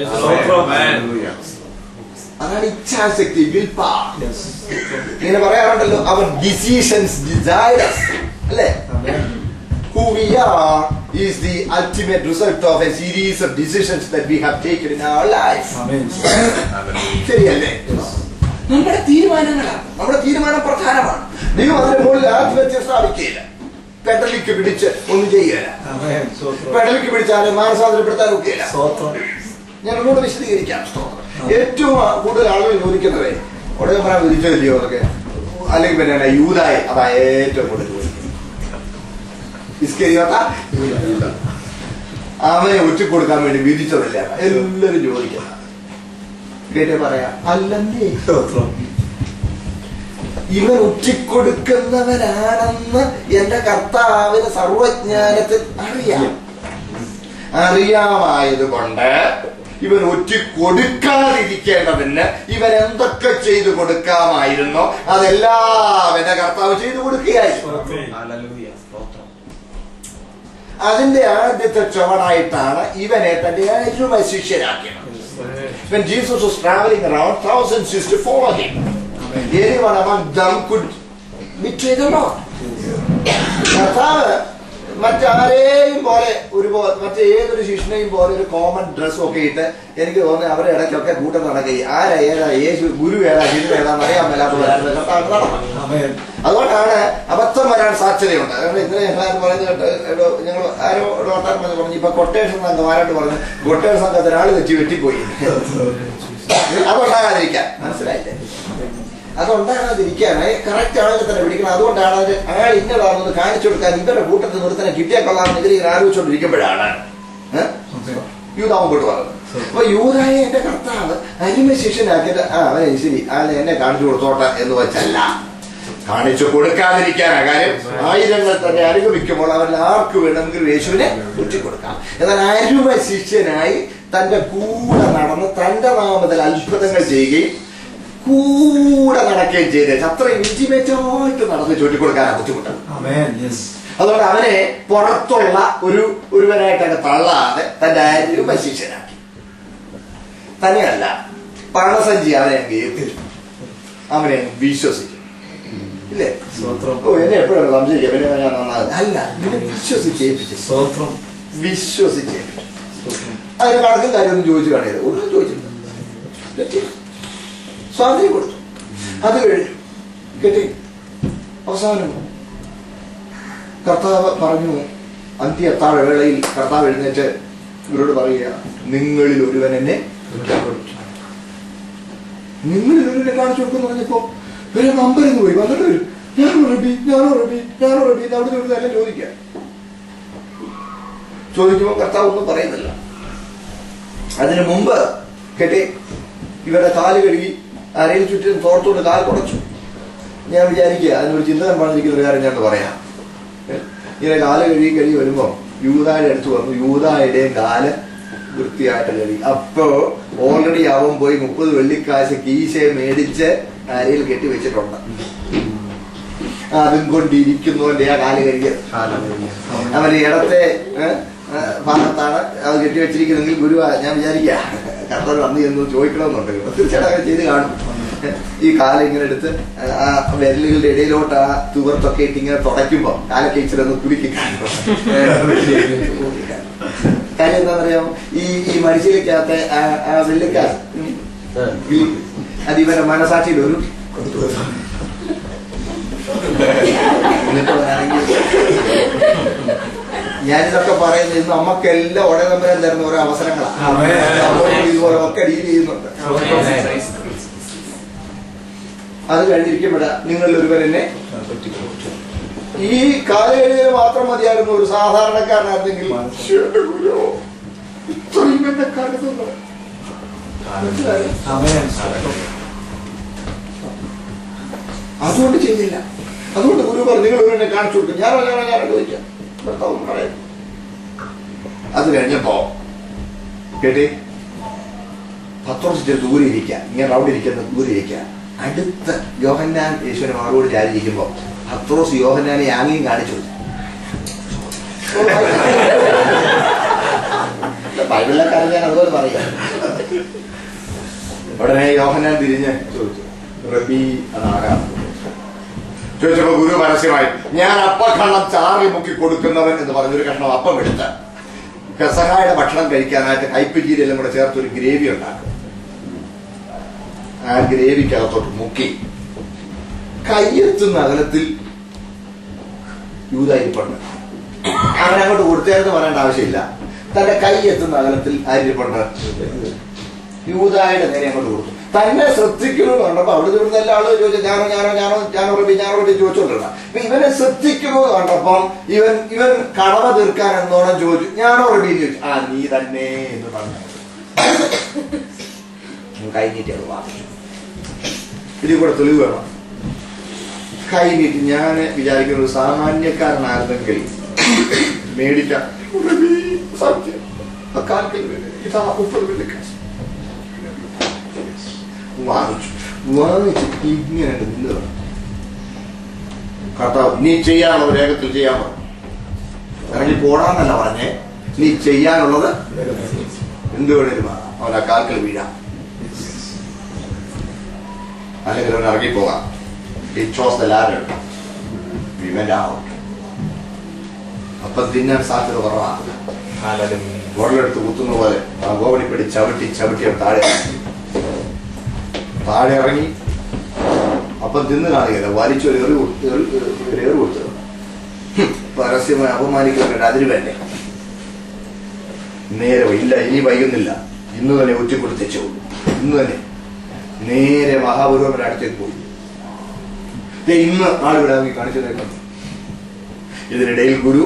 S1: അതാണ് ഇച്ഛാശക്തി, വിൽ പവർ. ഇങ്ങനെ പറയാറുണ്ടല്ലോ, അവർ ഡിസിഷൻസ് ഡിസൈഡേഴ്സ് അല്ലേ? Who we are is the ultimate result of a series of decisions that we have taken in our life. ശരിയല്ലേ? നമ്മുടെ തീരുമാനങ്ങളാണ്. നമ്മുടെ തീരുമാനം പ്രധാനമാണ്. ദൈവം അതിന്റെ മുകളിൽ ആധിപത്യം സ്ഥാപിക്കുകയില്ല. പെടലിക്ക് പിടിച്ച് ഒന്നും ചെയ്യുകയില്ല. പെടലിക്ക് പിടിച്ചാലും മാനസാന്തരപ്പെടുത്താൻ ഒക്കെയില്ല. ഞാൻ ഒന്നുകൂടെ വിശദീകരിക്കാം. ഏറ്റവും കൂടുതൽ ആളുകൾ ചോദിക്കുന്നവരെ ഉടനെ പറയാൻ വിധിച്ചതില്ലയോ അതൊക്കെ, അല്ലെങ്കിൽ പിന്നെ യൂദായ, അതാ ഏറ്റവും കൂടുതൽ അവനെ ഒറ്റിക്കൊടുക്കാൻ വേണ്ടി വിധിച്ചതല്ല എല്ലാരും ചോദിക്കണം. കേട്ടേ പറയാം, അല്ലെന്നേ ഇവൻ ഒറ്റിക്കൊടുക്കുന്നവനാണെന്ന് എന്റെ കർത്താവിന് സർവജ്ഞാനത്തിൽ അറിയാമായത് കൊണ്ട് ഇവൻ ഒറ്റിക്കൊടുക്കാതിരിക്കേണ്ടതിന് ഇവൻ എന്തൊക്കെ ചെയ്തു കൊടുക്കാമായിരുന്നോ അതെല്ലാം എന്റെ കർത്താവ് ചെയ്തു കൊടുക്കുകയായിരുന്നു. അതിന്റെ ആദ്യത്തെ ചുവടായിട്ടാണ് ഇവനെ തന്റെ അരുമ ശിഷ്യനാക്കിയത്. When Jesus was traveling around, thousands used to follow him. Anyone among them could betray the Lord. കർത്താവ് മറ്റാരെയും പോലെ മറ്റേതൊരു ശിഷ്യനെയും പോലെ ഒരു കോമൺ ഡ്രസ്സും ഒക്കെ ഇട്ട് എനിക്ക് തോന്നുന്നത് അവരുടെ ഇടയ്ക്കൊക്കെ കൂട്ടം നടക്കുകയും ആരാ ഏതാ യേശു ഗുരു ഏതാ ശിശു ഏതാന്ന് അറിയാൻ മേലാത്തവരായിരുന്നു കർത്താവ് നടന്നു. അതുകൊണ്ടാണ് അബദ്ധം വരാൻ സാധ്യതയുണ്ട്. കാരണം ഇന്നലെ ഞങ്ങളാരും പറയുന്നത് ഞങ്ങൾ ആരോ വർത്താനം പറഞ്ഞു, ഇപ്പൊ കൊട്ടേഷൻ സംഘം ആരായിട്ട് പറഞ്ഞു കൊട്ടേഷൻ സംഘത്തിന് ആള് തെറ്റി വെട്ടിപ്പോയി. അതുണ്ടാകാതിരിക്കാൻ മനസ്സിലായില്ലേ? അതുണ്ടാകാതിരിക്കാൻ കറക്റ്റ് ആണെങ്കിൽ തന്നെ പിടിക്കണം. അതുകൊണ്ടാണ് അതിന് ആൾ ഇന്നതാണെന്ന് കാണിച്ചു കൊടുക്കാൻ ഇവരുടെ കൂട്ടത്തിൽ നിർത്തനെ കിട്ടിയാൽ കൊള്ളാമെന്ന് ഇവർ ആലോചിച്ചുകൊണ്ടിരിക്കുമ്പോഴാണ് യൂദാവും കൊണ്ട് പറഞ്ഞത്. അപ്പൊ യൂദായെ എന്റെ കർത്താവ് അരിമ ശിഷ്യനാക്കിയിട്ട് അവനെ ശരി അവനെ എന്നെ കാണിച്ചു കൊടുത്തോട്ടെ എന്ന് വെച്ചല്ല, കാണിച്ചു കൊടുക്കാതിരിക്കാനാ. കാര്യം ആയിരങ്ങൾ തന്നെ അനുഗമിക്കുമ്പോൾ അവരിൽ ആർക്ക് വേണമെങ്കിലും യേശുവിനെ ഒറ്റിക്കൊടുക്കാം. എന്നാൽ അരുമ ശിഷ്യനായി തന്റെ കൂടെ നടന്ന് തന്റെ നാമത്തിൽ അത്ഭുതങ്ങൾ ചെയ്യുകയും കൂടെ നടക്കുകയും ചെയ്ത് അത്ര ഇന്റിമേറ്റായിട്ട് നടന്ന് ചൊല്ലിക്കൊടുക്കാനാണ് ബുദ്ധിമുട്ട്. അതുകൊണ്ട് അവനെ പുറത്തുള്ള ഒരുവനായിട്ടൊക്കെ തള്ളാതെ തന്റെ അരുമ ശിഷ്യനാക്കി. തന്നെയല്ല, പണസഞ്ചി അവനെ ഏൽപ്പിച്ചു, അവനെ വിശ്വസിച്ചു. ഇല്ലേ? ഓ എന്നെ എപ്പോഴാണ് സംശയിക്കുക, പിന്നെ ഞാൻ നന്നാകും അല്ല, ഇതിനെ വിശ്വസിച്ചേൽപ്പിച്ചു. വിശ്വസിച്ചേൽപ്പിച്ചു. അതിന് കണക്കും കാര്യമൊന്നും ചോദിച്ചു കാണരുത്, ഒന്നും ചോദിച്ചില്ല, സ്വാതന്ത്ര്യം കൊടുത്തു. അത് കഴിഞ്ഞു കേട്ടി. അവസാനം കർത്താവ് പറഞ്ഞു, അന്ത്യത്താഴ വേളയിൽ കർത്താവ് എഴുന്നേറ്റ് ഇവരോട് പറയുക, നിങ്ങളിൽ ഒരുവൻ എന്നെ കാണിച്ചു കൊടുക്കുന്നു പറഞ്ഞപ്പോ ഇവരെ നമ്പരെന്ന് പോയി. വന്നിട്ട് വരും, ഞാനോ റബി അവിടെ എല്ലാം ചോദിക്കാം. ചോദിക്കുമ്പോ കർത്താവ് ഒന്നും പറയുന്നില്ല. അതിനു മുമ്പ് കേട്ടെ ഇവരുടെ കാല് കഴുകി അരയിൽ ചുറ്റും തോർത്തോണ്ട് കാൽ കുടച്ചു. ഞാൻ വിചാരിക്കുക അതിനൊരു ചിന്തനം പറഞ്ഞിരിക്കുന്ന ഒരു കാര്യം ഞാൻ പറയാം. ഇങ്ങനെ കാല് കഴുകി വരുമ്പോ യൂദായുടെ അടുത്ത് വന്നു. യൂദായുടെയും കാല് വൃത്തിയായിട്ട് കഴുകി. അപ്പോ ഓൾറെഡി അവൻ പോയി 30 വെള്ളിക്കാശ് കീശയെ മേടിച്ച് അരയിൽ കെട്ടിവെച്ചിട്ടുണ്ട്. അതും കൊണ്ടിരിക്കുന്നവന്റെ ആ കാല് കഴുകിയത്. അവന് ഇടത്തെ ഭാഗത്താണ് അത് കെട്ടിവെച്ചിരിക്കുന്നെങ്കിൽ ഗുരുവാ ഞാൻ വിചാരിക്കുക കർത്താവ് വന്ന് എന്ന് ചോദിക്കണമെന്നുണ്ട്. തീർച്ചയായിട്ടും അങ്ങനെ ചെയ്ത് കാണും. ഈ കാലം ഇങ്ങനെ എടുത്ത് ആ വിരലുകളുടെ ഇടയിലോട്ട് ആ തുവർത്തൊക്കെ ഇട്ട് ഇങ്ങനെ തുടയ്ക്കുമ്പോ കാലൊക്കെ ഇച്ചിരൊന്ന് കുലുക്കി കാണും. കാര്യം എന്താ പറയാ, ഈ മനുഷ്യരിക്കകത്തെ ആ വെള്ളിക്കാസ് അത് ഇവരുടെ മനസാക്ഷിയിൽ ഒരു എന്നിട്ട് ഞാനിതൊക്കെ പറയുന്നത് ഇന്ന് നമുക്കെല്ലാം ഉടനെ തമ്മിൽ തരുന്ന ഓരോ അവസരങ്ങളാണ്. ഇതുപോലെ ഒക്കെ ഡീൽ ചെയ്യുന്നുണ്ട്. അത് കഴിഞ്ഞിരിക്കുമ്പോഴ നിങ്ങളിൽ ഒരുവൻ എന്നെ ഈ കാലയളവിൽ മാത്രം മതിയായിരുന്നു ഒരു സാധാരണക്കാരനായിരുന്നെങ്കിൽ ഇത്രയും എന്നെ കരുതുന്നു. അതുകൊണ്ട് ചെയ്തില്ല. അതുകൊണ്ട് ഗുരു പറഞ്ഞു നിങ്ങൾ എന്നെ കാണിച്ചു കൊടുക്കും. ഞാനോ ചോദിക്കാം. ഭർത്താവ് പറയാം. അത് കഴിഞ്ഞപ്പോ കേട്ടേ, പത്രോസ് ദൂരെ ഇരിക്കുക, ഇങ്ങനെ അവിടെ ഇരിക്കുന്ന ദൂരെ ഇരിക്കുക. അടുത്ത യോഹന്നാൻ യേശുവിനെ മകളോട് ചാരിയിരിക്കുമ്പോ പത്രോസ് യോഹന്നാനെ ആംഗ്യം കാണിച്ചു. ബൈബിളിലൊക്കെ ഞാൻ അതുപോലെ പറയാം. ഉടനെ യോഹന്നാൻ തിരിഞ്ഞ് ചോദിച്ചു, റബി അതാകാം ചോദിച്ചപ്പോ ഗുരു പരസ്യമായി ഞാൻ അപ്പക്കണ്ണം ചാറി മുക്കി കൊടുക്കുന്നവൻ എന്ന് പറഞ്ഞൊരു കഷ്ണം അപ്പം എടുത്ത് പെസഹായുടെ ഭക്ഷണം കഴിക്കാനായിട്ട് കൈപ്പച്ചീരെല്ലാം കൂടെ ചേർത്ത് ഒരു ഗ്രേവി ഉണ്ടാക്കും. ആ ഗ്രേവിക്കകത്തോട്ട് മുക്കി കയ്യെത്തുന്ന അകലത്തിൽ യൂദായിരിപ്പുണ്ട്. അവനങ്ങോട്ട് കൊടുത്തേന്ന് പറയേണ്ട ആവശ്യമില്ല. തന്റെ കൈയെത്തുന്ന അകലത്തിൽ ആയിരിപ്പുണ്ട് യൂദായുടെ നേരെ അങ്ങോട്ട് കൊടുത്തു. തന്നെ ശ്രദ്ധിക്കണമെന്ന് കണ്ടപ്പോ അവിടെ ഇവിടുന്ന് എല്ലാ ആളും ചോദിച്ചു ഞാനോ റബി ചോദിച്ചോണ്ടിരുന്ന. അപ്പൊ ഇവനെ ശ്രദ്ധിക്കണമെന്ന് കണ്ടപ്പം ഇവൻ കടമ തീർക്കാൻ എന്നോണം ചോദിച്ചു ഞാനോ റബി എന്ന് ചോദിച്ചു. ആ നീ തന്നെ എന്ന് പറഞ്ഞു കൈനീട്ടി അത് വാങ്ങിച്ചു. ഇതിൽ കൂടെ തെളിവ് വേണം. കൈനീട്ടി ഞാൻ വിചാരിക്കുന്ന ഒരു സാമാന്യക്കാരനായിരുന്നെങ്കിൽ മേടിക്കാം. ഇതാ 30 മില്ലി കാശ് വാങ്ങിച്ചു ഇങ്ങനെ നിന്നതാണ്. കർത്താവ് നീ ചെയ്യാനുള്ളത് വേഗത്തിൽ ചെയ്യാൻ പറഞ്ഞു. ഇറങ്ങി പോടാന്നല്ല പറഞ്ഞേ, നീ ചെയ്യാനുള്ളത് എന്ത് വേണേലും അവൻ ആ കാൽക്കൽ വീഴാം, അല്ലെങ്കിൽ അവൻ ഇറങ്ങിപ്പോകാം. അപ്പം തിന്നാൻ സാധ്യത കുറവാണ്. വെള്ളമെടുത്ത് കുത്തുന്ന പോലെ ആ ഗോവണിപ്പടി ചവിട്ടി അവൻ താഴെ ഇറങ്ങി. അപ്പം തിന്ന് കാണുകയില്ല, വലിച്ചൊരു ഏറ് കൊടുത്തത് പരസ്യമായി അപമാനിക്കാൻ അതിന് വേണ്ടേ. നേരെ ഇല്ല, ഇനി വൈകുന്നില്ല, ഇന്ന് തന്നെ ഒറ്റക്കൊടുത്തേച്ചു. ഇന്ന് തന്നെ നേരെ മഹാപുരോഹിതന്റെ അടുത്തേക്ക് പോയി. ഇന്ന് ആളുവിടാക്കി കാണിച്ചു തരുന്നു. ഇതിനിടയിൽ ഗുരു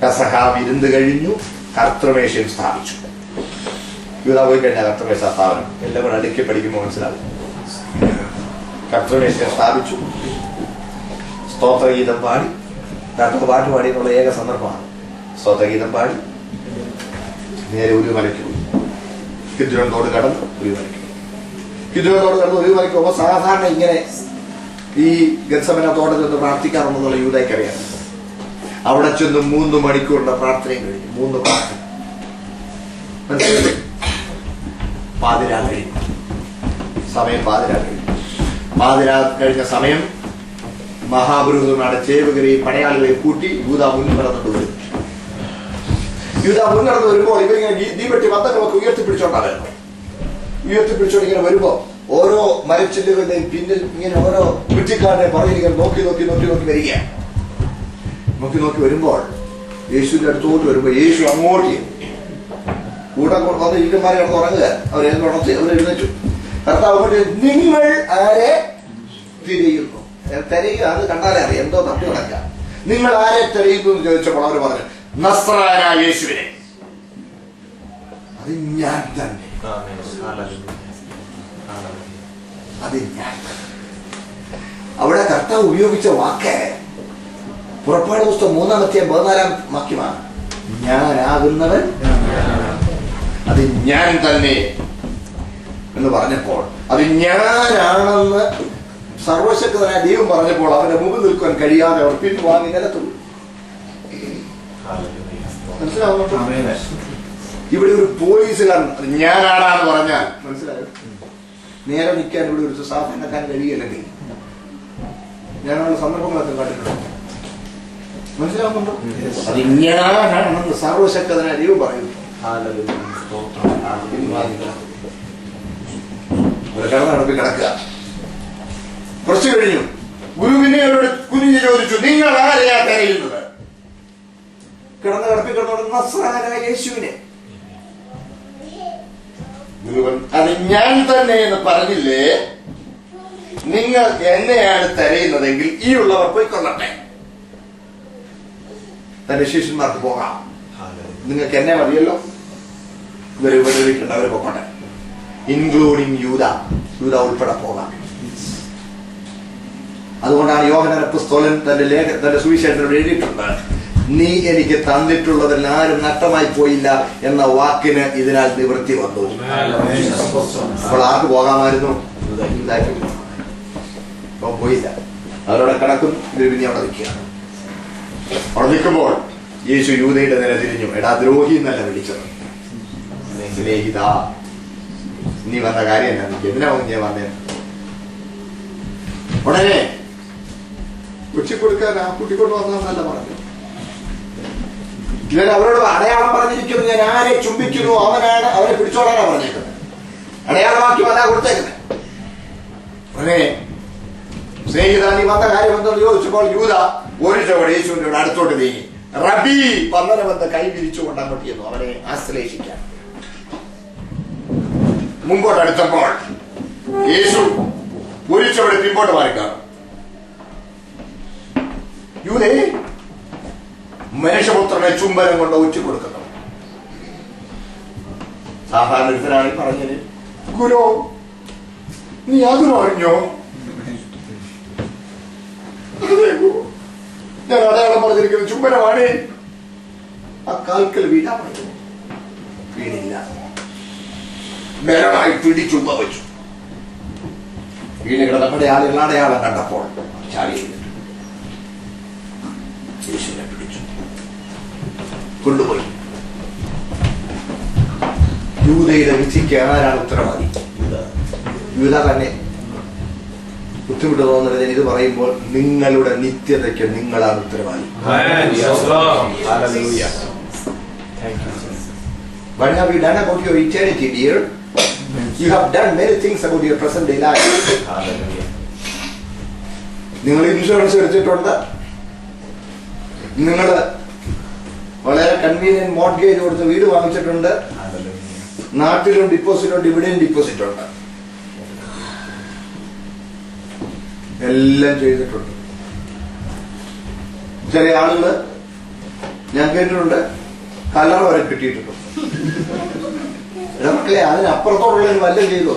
S1: പെസഹ വിരുന്ന് കഴിഞ്ഞു, കർത്തൃമേശയിൽ സ്ഥാപിച്ചു. യൂദാ പോയി കഴിഞ്ഞാൽ കർത്തൃമേശ സ്ഥാപനം എല്ലാം കൂടെ അടുക്കി പഠിക്കുമ്പോൾ മനസ്സിലാവും. കർത്തൃമേശയെ സ്ഥാപിച്ചു, സ്തോത്രഗീതം പാടി. പാട്ട് പാടി എന്നുള്ള ഏക സന്ദർഭമാണ്. സ്തോത്രഗീതം പാടി നേരെ ഒരു മലയ്ക്ക് പോയി. കിദ്രോനോട് കടന്ന് ഒരു മലയ്ക്ക് ഒരു മലയ്ക്ക് പോകുമ്പോൾ സാധാരണ ഇങ്ങനെ ഈ ഗത്സമന തോട്ടത്തിൽ നിന്ന് പ്രാർത്ഥിക്കാറുണ്ടെന്നുള്ള യൂദായ്ക്ക് അറിയാം. അവിടെ ചെന്ന് 3 മണിക്കൂറിന്റെ പ്രാർത്ഥനയും കഴിഞ്ഞു. 3 പ്രാർത്ഥന മനസ്സിലായി. പാതിരാ കഴിഞ്ഞു സമയം. പാതിരാ കഴിഞ്ഞ സമയം മഹാപുരോഹിതന്മാരുടെ ചേവകരെയും പടയാളികളെ കൂട്ടി യൂദാ മുൻകടന്നു വരും. യൂദാ മുൻകടന്ന് വരുമ്പോൾ ഇവരിങ്ങനെ ദീപട്ടി ബന്ധങ്ങളൊക്കെ ഉയർത്തിപ്പിടിച്ചോണ്ട് ഇങ്ങനെ വരുമ്പോ ഓരോ മരച്ചില്ലുകളുടെയും പിന്നിൽ ഇങ്ങനെ ഓരോ കുറ്റിക്കാരനെ പറഞ്ഞിങ്ങനെ നോക്കി വരിക. നോക്കി വരുമ്പോൾ യേശുവിന്റെ അടുത്തോട്ട് വരുമ്പോ യേശു അങ്ങോട്ട് കൂടെ വന്ന് ഈക്കന്മാരെ കിടന്ന് ഉറങ്ങുക. അവരെഴുന്നേറ്റു. കർത്താവ് നിങ്ങൾ ആരെ തിരയുന്നു? തിരയുക, അത് കണ്ടാലേ അറിയാം, എന്തോ തട്ടി നടക്കുക. നിങ്ങൾ ആരെ തിരയുന്നു എന്ന് ചോദിച്ചപ്പോൾ അവർ പറഞ്ഞു നസ്രായനായ യേശുവിനെ. അത് ഞാൻ തന്നെ. അവിടെ കർത്താവ് ഉപയോഗിച്ച വാക്ക് പുറപ്പാട് പുസ്തകം 3-ാം വാക്യമാണ്. ഞാനാകുന്നവൻ അത് ഞാൻ തന്നെ എന്ന് പറഞ്ഞപ്പോൾ, അത് ഞാനാണെന്ന് സർവശക്തനായ ദൈവം പറഞ്ഞപ്പോൾ അവന്റെ മുമ്പിൽ നിൽക്കാൻ കഴിയാതെ അവർ പിൻവാങ്ങി നിലത്തു. മനസ്സിലാവുന്നുണ്ടോ? ഇവിടെ ഒരു പോലീസുകാരൻ ഞാനാണെന്ന് പറഞ്ഞാൽ മനസ്സിലായോ? നേരെ നിൽക്കാൻ ഇവിടെ ഒരു സാധാരണക്കാരൻ കഴിയില്ലെങ്കിൽ ഞാനുള്ള സന്ദർഭങ്ങളൊക്കെ കാട്ടിട്ടുണ്ട്. മനസ്സിലാവുന്നുണ്ടോ? അത് ഞാനാണെന്ന് സർവശക്തനായ ദൈവം പറയുന്നു. ഒരു കട നടപ്പി കിടക്കുക. കുറച്ചു കഴിഞ്ഞു ഗുരുവിനെ അവരോട് കുനിഞ്ഞു ചോദിച്ചു, നിങ്ങൾ ആരെയാ തിരയുന്നത്? കിടന്നുകൊണ്ട് നസ്രായനായ യേശുവിനെ. ഗുരുവൻ അത് ഞാൻ തന്നെ എന്ന് പറഞ്ഞില്ലേ? നിങ്ങൾ എന്നെയാണ് തിരയുന്നതെങ്കിൽ ഈ ഉള്ളവർ പോയിക്കൊള്ളട്ടെ, തന്റെ ശിഷ്യന്മാർക്ക് പോകാം. നിങ്ങൾക്ക് എന്നെ മതിയല്ലോ, ഇവരെ ഉപദ്രവിക്കേണ്ട, അവര് പോകട്ടെ, ഇൻക്ലൂഡിങ് യൂദ ഉൾപ്പെടെ പോകാം. അതുകൊണ്ടാണ് യോഹന്നാൻ അപ്പോസ്തലൻ തന്റെ സുവിശേഷത്തിൽ എഴുതിയിട്ടുണ്ട്, നീ എനിക്ക് തന്നിട്ടുള്ളതിൽ ആരും നഷ്ടമായി പോയില്ല എന്ന വാക്കിന് ഇതിനാൽ നിവൃത്തി വന്നു. അപ്പോൾ ആർക്ക് പോകാമായിരുന്നു? പോയില്ല. അവരോടെ കിടക്കും, പിന്നെ അവിടെ നിൽക്കുകയാണ്. അവിടെ നിൽക്കുമ്പോൾ യേശു യൂദയുടെ നേരെ തിരിഞ്ഞു, എടാ ദ്രോഹി എന്നല്ല വിളിച്ചത്, സ്നേഹിത, നീ വന്ന കാര്യം എന്നാ? എന്തിനാ ഞാൻ വന്നേ? ഉടനെ കൊച്ചിക്കൊടുക്കാൻ ആ കുട്ടിക്കൊണ്ട് വന്നതെന്നല്ല പറഞ്ഞു. ഇവൻ അവരോട് അടയാളം പറഞ്ഞിരിക്കുന്നു, ഞാൻ ആരെ ചുംബിക്കുന്നു അവനാണ്, അവരെ പിടിച്ചോടാനാ പറഞ്ഞേക്കുന്നത്. അടയാളമാക്കി അതാ കൊടുത്തേക്കുന്നത്. ഉടനെ സ്നേഹിത, നീ വന്ന കാര്യം എന്തെന്ന് ചോദിച്ചപ്പോൾ യൂദ ഒരു ചുവട് യേശുവിന്റെ അടുത്തോട്ട് നീങ്ങി, റബി, വന്നവന്ന് കൈ വിരിച്ചു കൊണ്ടാൻ പറ്റിയെന്നു അവനെ ആശ്ലേഷിക്കാൻ. മുമ്പോട്ട് അടുത്തപ്പോൾ യേശു ഒരു ചുവട് പിമ്പോട്ട് മാറിക്കാണും. യൂദേ, മനുഷ്യപുത്രനെ ചുംബനം കൊണ്ട് ഉച്ചു കൊടുക്കുന്നു. സാധാരണ ഒരുത്തനാണ് പറഞ്ഞത്, ഗുരു നീ അത് പറഞ്ഞോ? ഞാൻ അടയാളം പറഞ്ഞിരിക്കുന്നത് ചുംബനമാണ്. ആ കാൽക്കൽ വീഴാൻ പറഞ്ഞു, വീണില്ല. ബലമായി പിടിച്ചുമ്പ വെച്ചു. വീണ് കിടന്നപ്പോഴെ ആളുകൾ അടയാളം കണ്ടപ്പോൾ ചാടി യേശുവിനെ പിടിച്ചു കൊണ്ടുപോയി. യൂദയുടെ വിധിക്ക് ആരാണ് ഉത്തരവാദി? യൂദ തന്നെ. ബുദ്ധിമുട്ട് തോന്നുന്നത് ഇത് പറയുമ്പോൾ നിങ്ങളുടെ നിത്യതയ്ക്ക് നിങ്ങളാണ് ഉത്തരവാദി. What have you done about your eternity, dear? You have done many things about your present day life. നിങ്ങൾ ഇൻഷുറൻസ് എടുത്തിട്ടുണ്ട്, നിങ്ങൾ വളരെ കൺവീനിയന്റ് മോർഗേജ് കൊടുത്ത് വീട് വാങ്ങിച്ചിട്ടുണ്ട്, നാട്ടിലും ഡിപ്പോസിറ്റ് ഉണ്ട്, ഇവിടെയും ഡിപ്പോസിറ്റ് ഉണ്ട്, എല്ലാം ചെയ്തിട്ടുണ്ട്. ചില ആളുകള് ഞാൻ കേട്ടിട്ടുണ്ട് കല്ലറ വരെ കിട്ടിയിട്ടുണ്ട്. മക്കളെ, അതിനപ്പുറത്തോടുള്ള വല്ലതും ചെയ്തോ?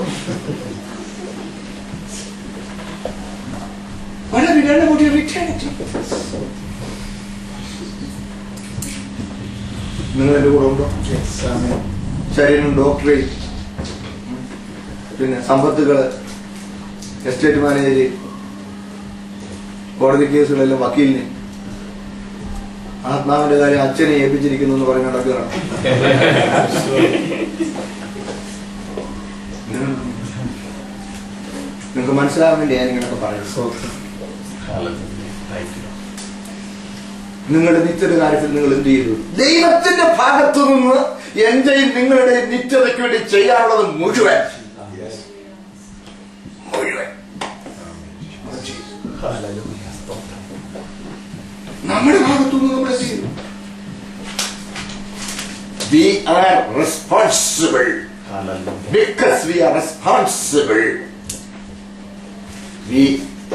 S1: നിങ്ങൾ എന്റെ കൂടെ ഉണ്ടോ? ശരീരം, ഡോക്ടറേറ്റ്, പിന്നെ സമ്പത്തുകള്, എസ്റ്റേറ്റ് മാനേജര്, കോടതി കേസുകളെല്ലാം വക്കീലിന്, ആത്മാവിന്റെ കാര്യം അച്ഛനെ ഏൽപ്പിച്ചിരിക്കുന്നു എന്ന് പറഞ്ഞ് നടക്കുകയാണ്. നിങ്ങൾക്ക് മനസ്സിലാവാൻ വേണ്ടി ഞാൻ ഇങ്ങനെയൊക്കെ പറയുന്നത്. നിങ്ങളുടെ നിത്യത കാര്യത്തിൽ നിങ്ങൾ എന്ത് ചെയ്തു? ദൈവത്തിന്റെ ഭാഗത്തു നിന്ന് എന്റെയും നിങ്ങളുടെ നിത്യതയ്ക്ക് വേണ്ടി ചെയ്യാനുള്ളത് മുഴുവൻ നമ്മുടെ ഭാഗത്തുനിന്ന് നമ്മൾ ചെയ്തു. We are responsible. Because we are responsible,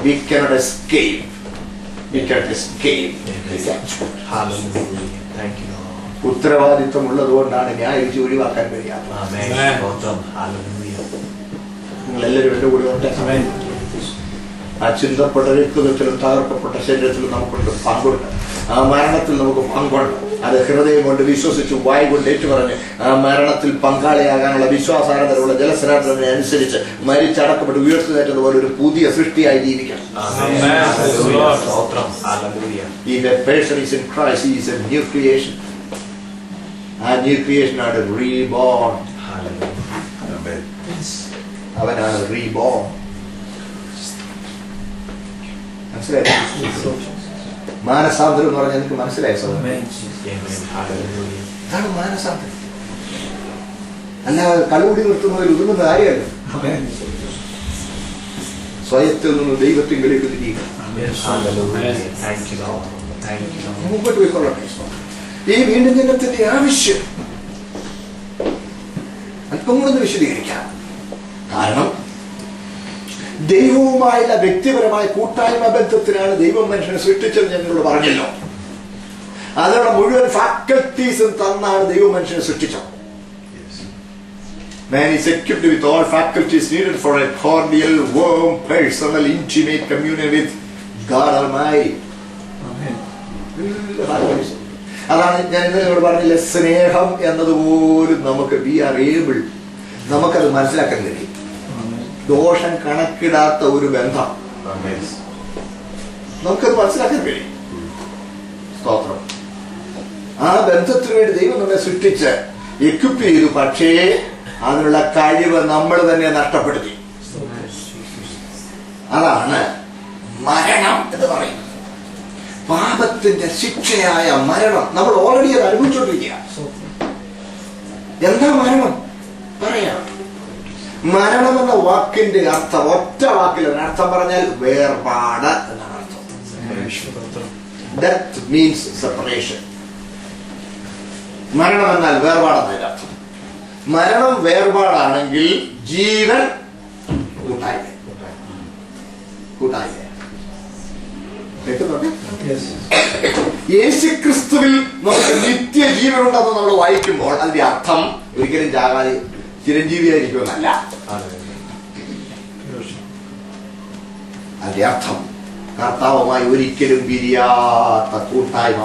S1: we cannot escape. We cannot escape. ഉത്തരവാദിത്വം ഉള്ളതുകൊണ്ടാണ് ന്യായവിധി ഒഴിവാക്കാൻ കഴിയാത്തത്. നിങ്ങൾ എല്ലാവരും എന്റെ കൂടെ ഉണ്ട്. ആ ചിന്തപ്പെട്ട രക്തത്തിലും തകർക്കപ്പെട്ട ശരീരത്തിലും നമുക്കുണ്ട് പങ്കുണ്ട്. ആ മരണത്തിൽ നമുക്ക് പങ്കുണ്ട്. അത് ഹൃദയം കൊണ്ട് വിശ്വസിച്ച് വായ് കൊണ്ട് ഏറ്റുപറഞ്ഞ് ആ മരണത്തിൽ പങ്കാളിയാകാനുള്ള വിശ്വാസാനതരമുള്ള ജലസ്നാനത്തിനെ അനുസരിച്ച് മരിച്ചടക്കപ്പെട്ട് ഉയർത്തുന്നേറ്റതുപോലെ ഒരു പുതിയ സൃഷ്ടിയായി ജീവിക്കണം. If a person is in Christ, he is a new creation. ആ ന്യൂ ക്രിയേഷൻ ആണ് റീബോൺ. അവനാണ് റീബോൺ. മനസ്സിലായി? മാനസാന്തരം എന്ന് പറഞ്ഞാൽ എനിക്ക് മനസ്സിലായ അതാണ് മാനസാന്തരം. അല്ലാതെ കളുകൂടി നിർത്തുന്നതിൽ ഒതുങ്ങുന്ന കാര്യമല്ല. സ്വയത്തിൽ നിന്ന് ദൈവത്തിങ്കിലേക്ക് തിരിയുക. മുമ്പോട്ട് പോയിക്കൊള്ളട്ടെ. ഈ വീണ്ടും ജനത്തിന്റെ ആവശ്യം അല്പം കൂടെ വിശദീകരിക്കാം. കാരണം ദൈവവുമായുള്ള വ്യക്തിപരമായ കൂട്ടായ്മ ബന്ധത്തിനാണ് ദൈവം മനുഷ്യനെ സൃഷ്ടിച്ചത്. ഞങ്ങളോട് പറഞ്ഞല്ലോ, അതിനുള്ള മുഴുവൻ ഫാക്കൽറ്റീസും തന്നാണ് ദൈവം മനുഷ്യനെ സൃഷ്ടിച്ചത്. Man is equipped with all faculties needed for a cordial, warm, personal, intimate communion with God Almighty. അതാണ് ഞാൻ ഇന്നലെ പറഞ്ഞില്ലേ, സ്നേഹം എന്നതുപോലും നമുക്ക് ബി ആർ ഏബിൾ, നമുക്കത് മനസ്സിലാക്കാൻ കഴിയും. ദോഷം കണക്കിടാത്ത ഒരു ബന്ധം നമുക്കത് മനസ്സിലാക്കാൻ കഴിയും. സ്തോത്രം. ആ ബന്ധത്തിന് വേണ്ടി ദൈവം നമ്മെ സൃഷ്ടിച്ച് എക്വിപ്പ് ചെയ്തു. പക്ഷേ അതിനുള്ള കഴിവ് നമ്മൾ തന്നെ നഷ്ടപ്പെടുത്തി. അതാണ് മരണം എന്ന് പറയുന്നത്. പാപത്തിന്റെ ശിക്ഷയായ മരണം നമ്മൾ ഓൾറെഡി അത് അനുഭവിച്ചുകൊണ്ടിരിക്കുക. എന്താ മരണം? പറയാം. മരണം എന്ന വാക്കിന്റെ അർത്ഥം ഒറ്റ വാക്കിലാണ്. അർത്ഥം പറഞ്ഞാൽ വേർപാട് എന്നാണ് അർത്ഥം. Death means separation. മരണം എന്നാൽ വേർപാടെന്നതിന്റെ അർത്ഥം. മരണം വേർപാടാണെങ്കിൽ ജീവൻ കൂട്ടായ്മ. യേശുക്രിസ്തുവിൽ നമുക്ക് നിത്യജീവനുണ്ടെന്ന് നമ്മൾ വായിക്കുമ്പോൾ അതിന്റെ അർത്ഥം ഒരിക്കലും ജാകാതെ ചിരഞ്ജീവിയായിരിക്കുമെന്നല്ല. അതിന്റെ അർത്ഥം കർത്താവുമായി ഒരിക്കലും പിരിയാത്ത കൂട്ടായ്മ,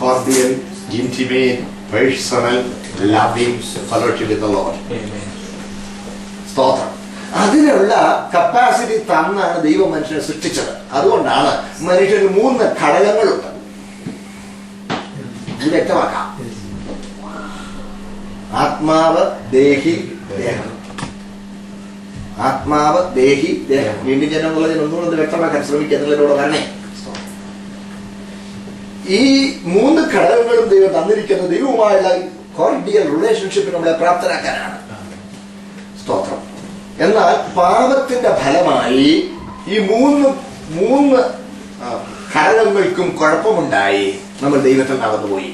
S1: cordial, intimate, personal, loving fellowship with the Lord. സ്തോത്രം. അതിനുള്ള കപ്പാസിറ്റി തന്നാണ് ദൈവം മനുഷ്യനെ സൃഷ്ടിച്ചത്. അതുകൊണ്ടാണ് മനുഷ്യന് 3 ഘടകങ്ങളുണ്ട്. ഇത് വ്യക്തമാക്കാം. ആത്മാവ്, ദേഹി, ദേഹം. ആത്മാവ്, ദേഹി, ദേഹം. വീണ്ടും ജനമുള്ളത് ഒന്നുകൂടെ വ്യക്തമാക്കാൻ ശ്രമിക്കുക. നിങ്ങളിലൂടെ വരണേ. ഈ 3 ഘടകങ്ങളും ദൈവം തന്നിരിക്കുന്നത് ദൈവവുമായുള്ള കോർഡിയൽ റിലേഷൻഷിപ്പ് നമ്മളെ പ്രാപ്തരാക്കാനാണ്. സ്തോത്രം. എന്നാൽ പാപത്തിന്റെ ഫലമായി ഈ മൂന്ന് ഘടകങ്ങൾക്കും കുഴപ്പമുണ്ടായി. നമ്മൾ ദൈവത്തിൽ നടന്നുപോയി.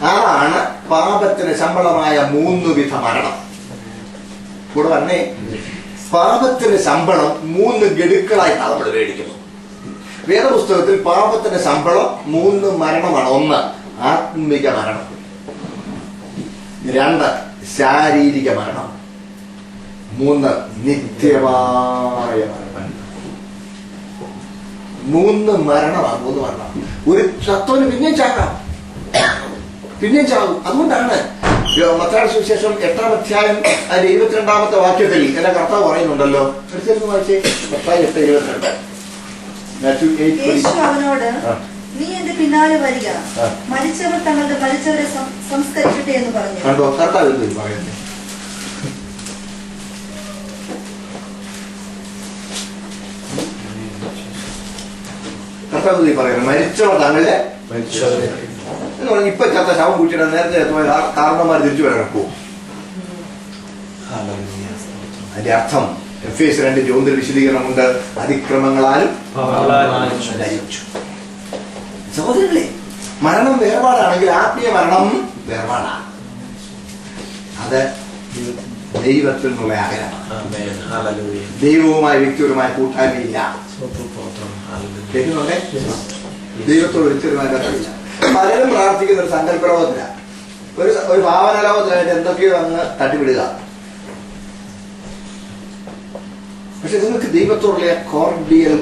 S1: അതാണ് പാപത്തിന് ശമ്പളമായ 3 വിധ മരണം. കൂടെ വന്നേ. പാപത്തിന് ശമ്പളം 3 ഗഡുക്കളായിട്ടാണ് നമ്മൾ മേടിക്കുന്നത്. വേദപുസ്തകത്തിൽ പാപത്തിന്റെ ശമ്പളം 3 മരണമാണ്. 1 ആത്മിക മരണം, 2 ശാരീരിക മരണം, 3 നിത്യമായ മരണം. 3 മരണമാണ്. 3 മരണം. ഒരു ശത്രുവിന് പിന്നെയും ചാകും. അതുകൊണ്ടാണ് മത്തായിയുടെ സുവിശേഷം 8-ാം അധ്യായം 22-ാമത്തെ വാക്യത്തിൽ എന്റെ കർത്താവ് പറയുന്നുണ്ടല്ലോ. എടുത്തിരുന്നു വായിച്ചേ. മത്തായി 8:22.
S4: യേശു അവനോട്, നീ എന്റെ പിന്നാലെ വരിക, മരിച്ചവർ തങ്ങളുടെ മരിച്ചവരെ സംസ്കരിക്കട്ടെ എന്ന് പറഞ്ഞു.
S1: കണ്ടോ കർത്താവ് പറയുന്നത്? കർത്താവ് പറയുന്നത് മരിച്ചവർ തങ്ങളുടെ എന്ന് പറഞ്ഞാൽ ഇപ്പൊ ചത്ത ശവം കൂട്ടിയിട്ട് നേരത്തെ കാരണന്മാർ തിരിച്ചു വരാൻ പോകും. അതിന്റെ അർത്ഥം എഫേസ്യർ 2:1 വിശദീകരണമുണ്ട്. അതിക്രമങ്ങളാലും മരിച്ചു. സഹോദരങ്ങളെ, മരണം വേർപാടാണെങ്കിൽ ആത്മീയ മരണം വേർപാടാണ്. അത് ദൈവത്തിൽ നിന്നുള്ള അകലമാണ്. ദൈവവുമായി വ്യക്തിപരമായ കൂട്ടായ്മയില്ല. ദൈവത്തോട് വ്യക്തിപരമായ ബന്ധമില്ല. പലരും പ്രാർത്ഥിക്കുന്ന ഒരു സങ്കല്പലോകത്തിലാണ്, ഒരു ഭാവനലോകത്തിലായിട്ട് എന്തൊക്കെയോ അങ്ങ് തട്ടിവിടുക. പക്ഷെ നിങ്ങൾക്ക് ദൈവത്തോടുള്ള കോർഡിയൽ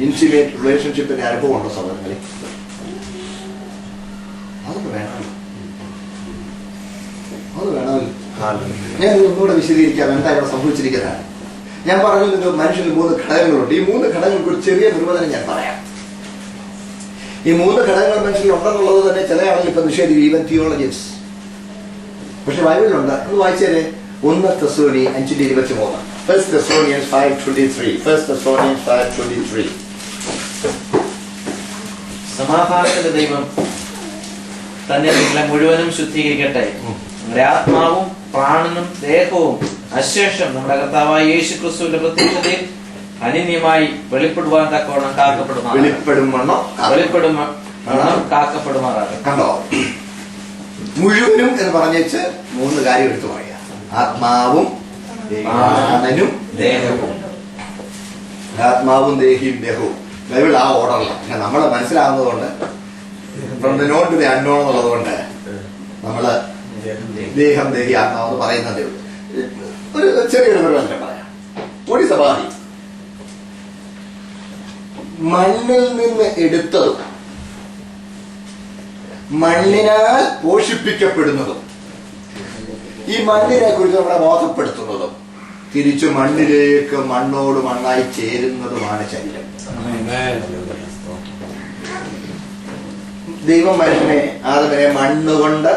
S1: ഇൻറ്റിമേറ്റ് റിലേഷൻഷിപ്പിന്റെ അനുഭവം ഉണ്ടോ സഹോദരങ്ങളെ? അതൊക്കെ വേണമല്ലോ. ഞാൻ ഒന്നുകൂടെ വിശദീകരിക്കാം എന്താ ഇവിടെ സംഭവിച്ചിരിക്കുന്നതാണ്. ഞാൻ പറഞ്ഞു നിങ്ങൾ മനുഷ്യന് 3 ഘടകങ്ങളുണ്ട്. ഈ 3 ഘടകങ്ങൾക്ക് ഒരു ചെറിയ നിർവചനം ഞാൻ പറയാം. ഈ 3 ഘടകങ്ങൾ മനുഷ്യരിൽ ഉണ്ടെന്നുള്ളത് തന്നെ ചില ആളുകൾ ഇപ്പൊ നിഷേധിക്കും, ഈവൻ തിയോളജിസ്റ്റ്. പക്ഷെ ബൈബിളിലുണ്ട്. ഒന്ന് വായിച്ചേരെ. 1 തെസ്സലോനിയർ 5:23. 1 Thessalonians 5:23. 1 Thessalonians 5:23.
S5: സമാധാനത്തിന്റെ ദൈവം തന്നെ നിങ്ങളെ മുഴുവനും ശുദ്ധീകരിക്കട്ടെ. നിങ്ങളുടെ ആത്മാവും പ്രാണനും ദേഹവും അശേഷം നമ്മുടെ കർത്താവായ യേശു ക്രിസ്തുവിന്റെ പ്രത്യക്ഷതയിൽ അനന്യമായി വെളിപ്പെടുവാൻ തക്കവണ്ണം കാക്കപ്പെടുമാറാകട്ടെ.
S1: കണ്ടോ, മുഴുവനും എന്ന് പറഞ്ഞേച്ച് 3 കാര്യം എടുത്തു പറയാം. ആത്മാവും പ്രാണനും ദേഹവും. ആത്മാവും ദേഹിയും ദേഹവും ബൈബിൾ ആ ഓർഡറിലാണ്. നമ്മള് മനസ്സിലാവുന്നത് കൊണ്ട് from the known to the unknown എന്നുള്ളത് കൊണ്ട് നമ്മള് ദേഹം ദേഹി ആത്മാവെന്ന് പറയുന്നതേ ഉള്ളൂ. ഒരു ചെറിയൊരു നിർവചനം പറയാം. What is the body? മണ്ണിൽ നിന്ന് എടുത്തതും മണ്ണിനാൽ പോഷിപ്പിക്കപ്പെടുന്നതും ഈ മണ്ണിനെ കുറിച്ച് നമ്മളെ ബോധപ്പെടുത്തുന്നതും തിരിച്ചു മണ്ണിലേക്ക് മണ്ണോട് മണ്ണായി ചേരുന്നതുമാണ് ശരീരം. ദൈവം മനുഷ്യനെ ആദമിനെ മണ്ണുകൊണ്ട്